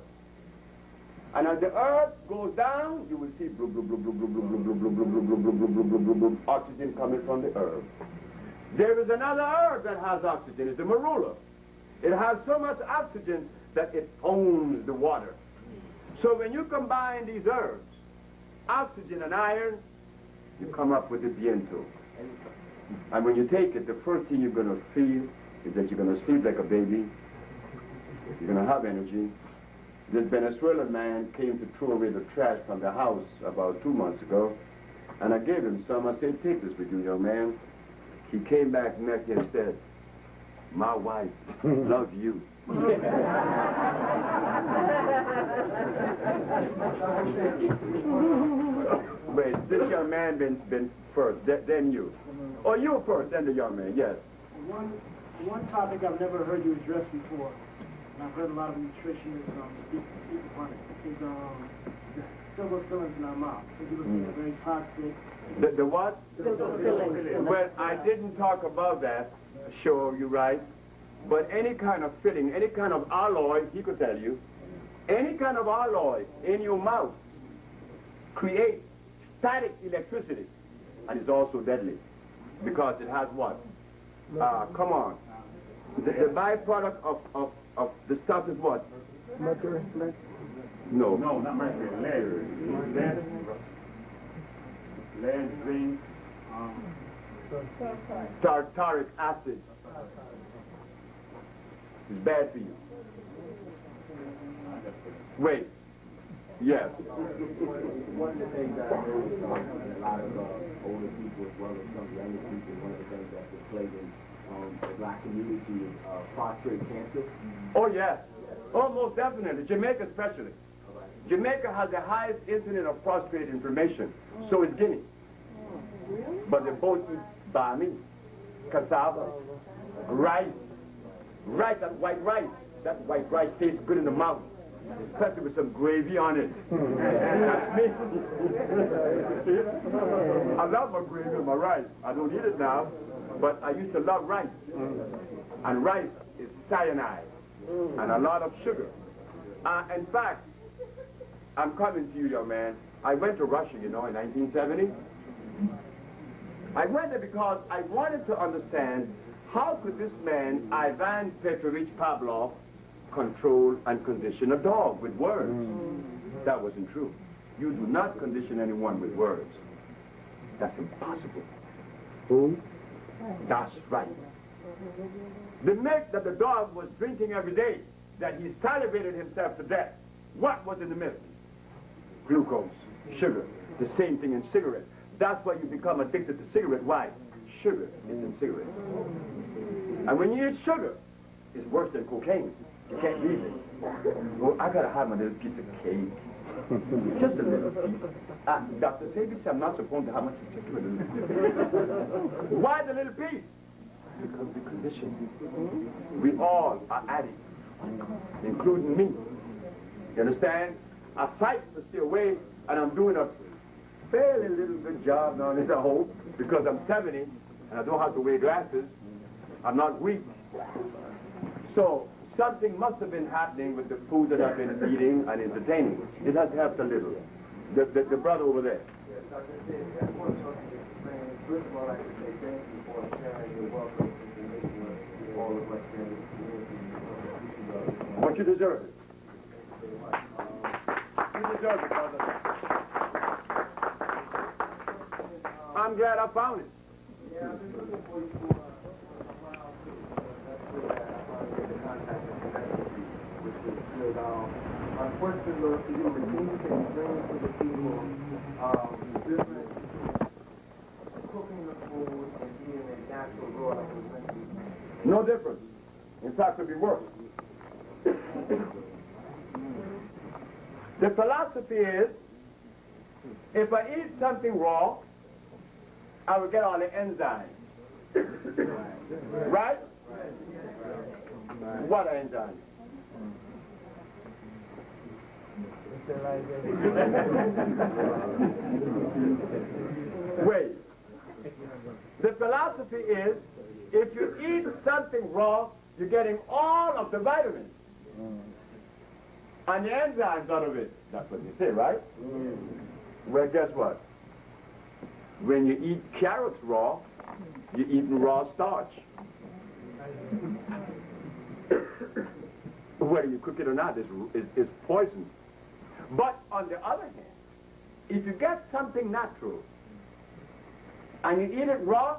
And as the herb goes down, you will see oxygen coming from the herb. There is another herb that has oxygen. It's the marula. It has so much oxygen that it owns the water. So when you combine these herbs, oxygen and iron, you come up with the viento. And when you take it, the first thing you're going to feel is that you're going to sleep like a baby. You're going to have energy. This Venezuelan man came to throw away the trash from the house about 2 months ago, and I gave him some. I said, take this with you, young man. He came back next day and said, my wife loves you. Wait, this young man been first, then you. Oh, you first, then the young man, yes. One topic I've never heard you address before, and I've heard a lot of nutritionists speak upon it, is the silver fillings in our mouth. It was very toxic. The what? Silver fillings. Well, I didn't talk about that. Sure, you're right. But any kind of filling, any kind of alloy, he could tell you, any kind of alloy in your mouth creates static electricity, and it's also deadly because it has what? Come on. The byproduct of the stuff is what? Mercury? No. No, not mercury. Lead. Lead, zinc, Tartaric acid. It's bad for you. Wait. Yes. One of the things that I noticed a lot of older people as well as some younger people, one of the things that's plaguing the black community is prostate cancer. Oh, yes. Oh, most definitely. Jamaica especially. Jamaica has the highest incidence of prostate inflammation. So is Guinea. But they both eat bami, cassava, rice. Rice, that white rice. That white rice tastes good in the mouth, especially with some gravy on it. That's me. I love my gravy and my rice. I don't eat it now, but I used to love rice. And rice is cyanide and a lot of sugar. In fact, I'm coming to you, young man. I went to Russia, you know, in 1970. I went there because I wanted to understand how could this man, Ivan Petrovich Pavlov, control and condition a dog with words? That wasn't true. You do not condition anyone with words. That's impossible. Who? That's right. The milk that the dog was drinking every day, that he salivated himself to death, what was in the milk? Glucose, sugar. The same thing in cigarettes. That's why you become addicted to cigarette. Why? Sugar is in cigarettes. And when you eat sugar, it's worse than cocaine. You can't leave it. Well, I gotta have my little piece of cake. Just a little piece. Dr. Sebi said I'm not supposed to have much particular little piece. Why the little piece? Because the condition. We all are addicts, including me. You understand? I fight to stay away, and I'm doing a fairly little good job now, I hope, because I'm 70, and I don't have to wear glasses. I'm not weak. So, something must have been happening with the food that I've been eating and entertaining. It has helped a little. The brother over there. Yes, Dr. Sebi, I want to explain. First of all, I'd like to say thank you for sharing your wealth of information with all of us here in the community. What you deserve it. You deserve it, brother. I'm glad I found it. Yeah, I've been looking for you for a while too. That's where I found the contact information, which is good. My question goes to you. The things that you bring to the people, the difference between cooking the food and eating it natural raw like we mentioned. No difference. In fact, it would be worse. The philosophy is, if I eat something raw, I will get all the enzymes. Right? What are enzymes? Wait. The philosophy is, if you eat something raw, you're getting all of the vitamins and the enzymes out of it. That's what they say, right? Well, guess what? When you eat carrots raw, you're eating raw starch. Whether you cook it or not is poison. But on the other hand, if you get something natural and you eat it raw,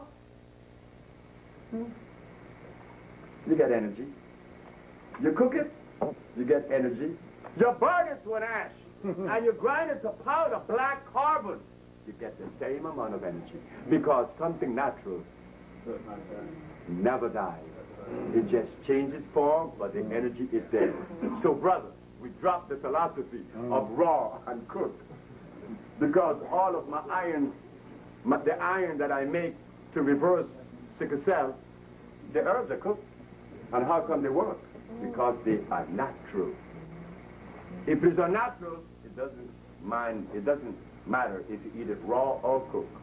you get energy. You cook it, you get energy. You burn it to an ash, and you grind it to powder, black carbon. You get the same amount of energy. Because something natural never dies. It just changes form, but the energy is there. So, brother, we dropped the philosophy of raw and cooked. Because all of my iron, the iron that I make to reverse sickle cell, the herbs are cooked. And how come they work? Because they are natural. If it's unnatural, it doesn't matter if you eat it raw or cooked.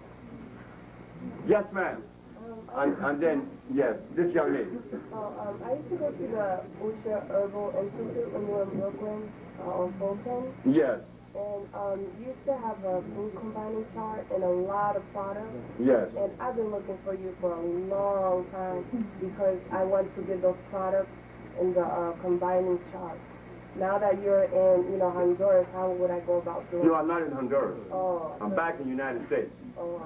Yes, ma'am. And then, yes, this young lady. I used to go to the Usha Herbal Institute when we were in Brooklyn on Fulton. Yes. And you used to have a food combining chart and a lot of products. Yes. And I've been looking for you for a long time because I want to get those products in the combining chart. Now that you're in, Honduras, how would I go about doing it? No, I'm not in Honduras. Oh. I'm back in the United States. Oh,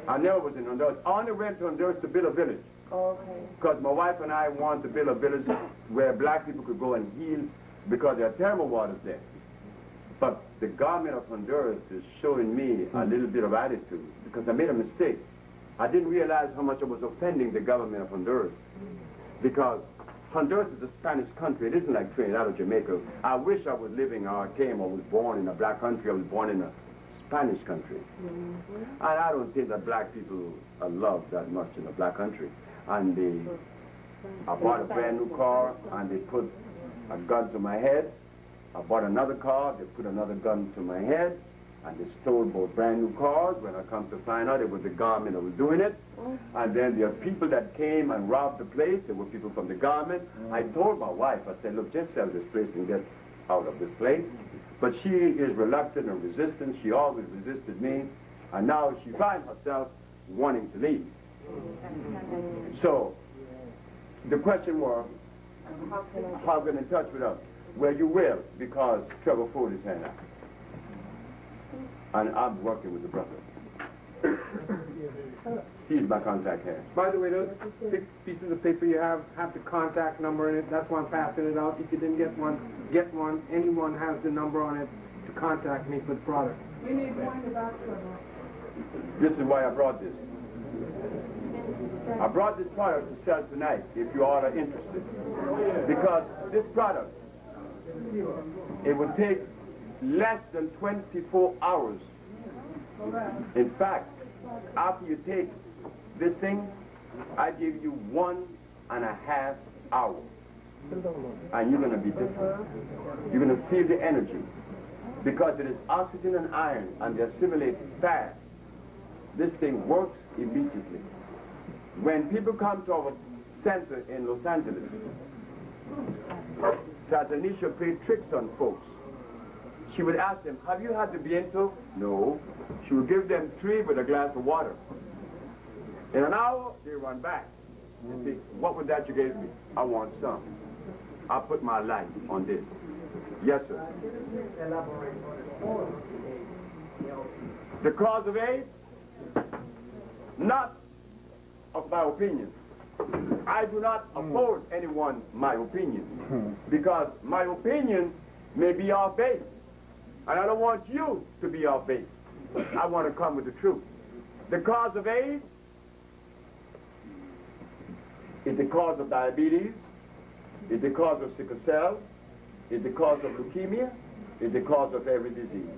I never was in Honduras. I only went to Honduras to build a village. okay. Because my wife and I want to build a village where black people could go and heal because there are thermal waters there. But the government of Honduras is showing me a little bit of attitude because I made a mistake. I didn't realize how much I was offending the government of Honduras because Honduras is a Spanish country. It isn't like Trinidad or Jamaica. I wish I was living or came or was born in a black country. I was born in a Spanish country. And I don't think that black people are loved that much in a black country. And I bought a brand new car and they put a gun to my head. I bought another car, they put another gun to my head, and they stole both brand new cars. When I come to find out, it was the government that was doing it. And then there are people that came and robbed the place. There were people from the government. I told my wife, I said, look, just sell this place and get out of this place. But she is reluctant and resistant. She always resisted me. And now she finds herself wanting to leave. So, the question was, how get in touch with us? Well, you will, because Trevor Ford is here now. And I'm working with the brother. He's my contact here. By the way, those 6 pieces of paper you have the contact number in it. That's why I'm passing it out. If you didn't get one, get one. Anyone has the number on it to contact me for the product. We need one about Trevor. This is why I brought this. I brought this product to sell tonight if you all are interested. Because this product, it will take less than 24 hours. In fact, after you take this thing, I give you 1.5 hours. And you're going to be different. You're going to feel the energy. Because it is oxygen and iron, and they assimilate fast. This thing works immediately. When people come to our center in Los Angeles, Satanisha played tricks on folks. She would ask them, have you had the viento? No. She would give them 3 with a glass of water. In an hour, they run back. You see, what was that you gave me? I want some. I put my life on this. Yes, sir. The cause of AIDS? Not of my opinion. I do not oppose anyone my opinion. Because my opinion may be off base. And I don't want you to be off base. I want to come with the truth. The cause of AIDS is the cause of diabetes, is the cause of sickle cell, is the cause of leukemia, is the cause of every disease.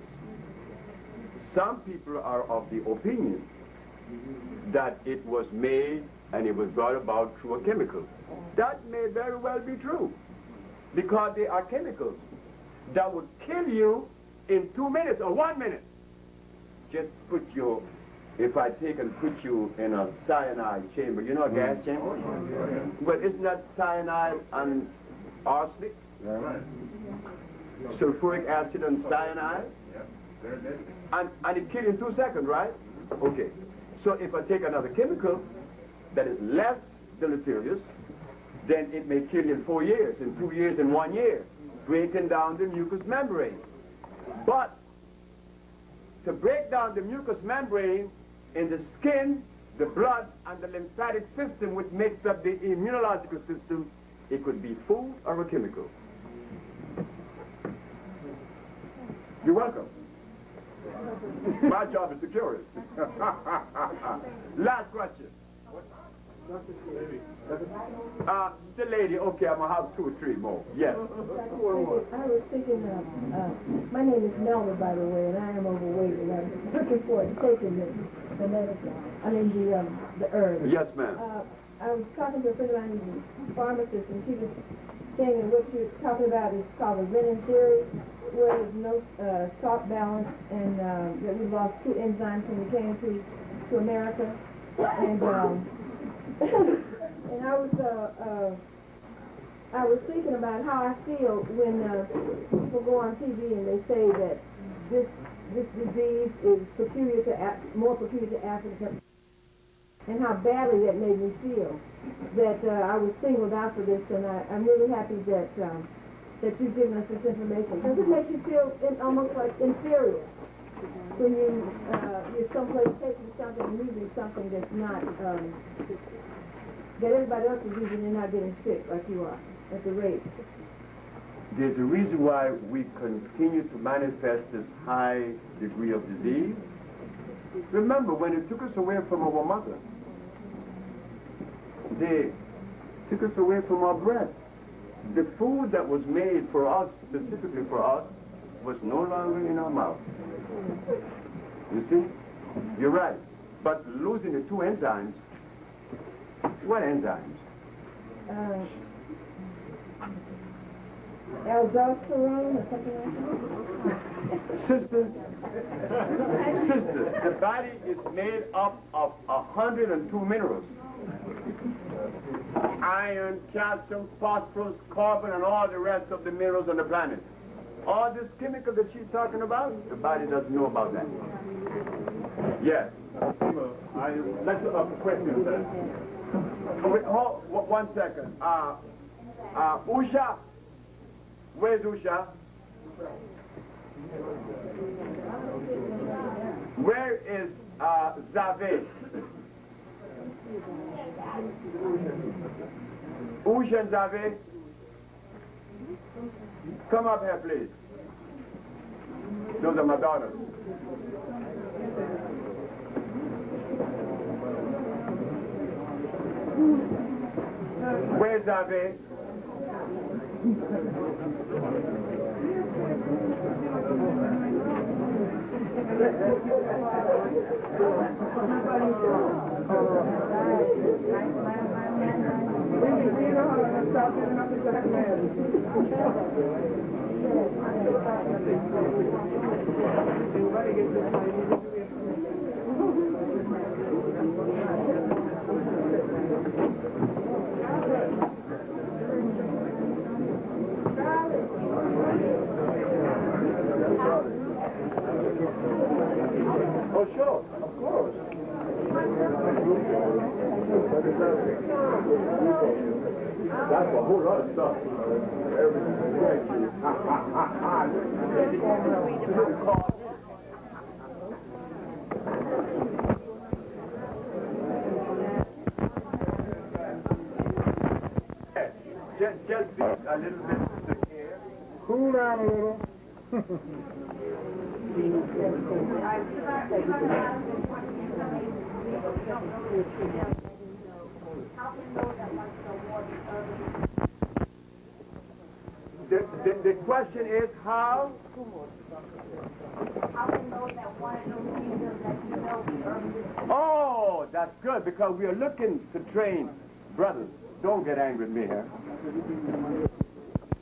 Some people are of the opinion that it was made and it was brought about through a chemical. That may very well be true, because they are chemicals that would kill you in 2 minutes or 1 minute. Just put your, if I take and put you in a cyanide chamber, you know a gas chamber? But isn't that cyanide and arsenic? Sulfuric acid and cyanide? And it kills in 2 seconds, right? Okay. So if I take another chemical that is less deleterious, then it may kill you in 4 years, in 2 years, in 1 year, breaking down the mucous membrane. But to break down the mucous membrane in the skin, the blood, and the lymphatic system, which makes up the immunological system, it could be food or a chemical. You're welcome. My job is to cure it. Last question. The lady, okay, I'm going to have 2 or 3 more. Yes. I was thinking, my name is Nelma, by the way, and I am overweight, and I'm looking forward to taking the medicine. I mean, the herb. Yes, ma'am. I was talking to a friend of mine who's a pharmacist, and she was saying that what you're talking about is called the Renin theory, where there's no salt balance, and that we lost 2 enzymes when we came to America. And and I was thinking about how I feel when people go on TV and they say that this disease is more peculiar to Africa, and how badly that made me feel. That I was singled out for this, and I'm really happy that you've given us this information, because it makes you feel almost like inferior when you're someplace taking something and using something that's not that everybody else is using and not getting sick like you are at the rate. There's a reason why we continue to manifest this high degree of disease. Remember, when it took us away from our mother, they took us away from our breast. The food that was made for us, specifically for us, was no longer in our mouth. You see? You're right. But losing the 2 enzymes, what enzymes? Aldosterone or something like that? Sister, the body is made up of 102 minerals. Iron, calcium, phosphorus, carbon, and all the rest of the minerals on the planet. All this chemical that she's talking about, the body doesn't know about that. Yes. I'd like to ask a question, sir. Wait, hold, 1 second. Usha. Where's Usha? Where is Zave? Usha and Zave? Come up here, please. Those are my daughters. way, Sebi. Oh, sure, of course. That's a whole lot of stuff. Just be a little bit here. Cool down a little. The question is how? Oh, that's good, because we are looking to train brothers. Don't get angry with me here.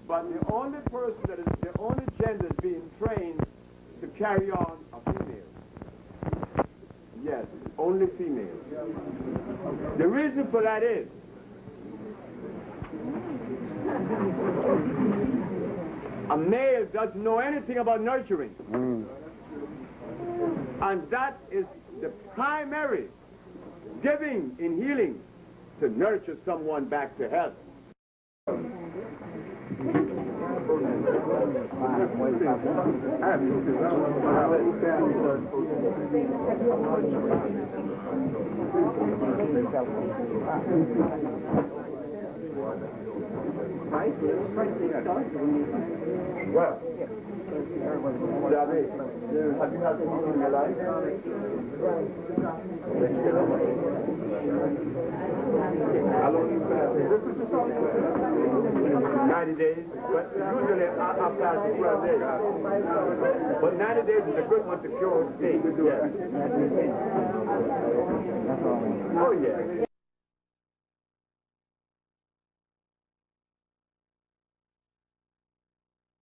But the only person that is, the only gender is being trained to carry on a female. Yes, only female. The reason for that is a male doesn't know anything about nurturing. And that is the primary giving in healing, to nurture someone back to health. Well, Sebi, have you had something in your life? How long you been? 90 days. But usually after 12 days. But 90 days is a good one to cure state. Yes. Oh, yeah.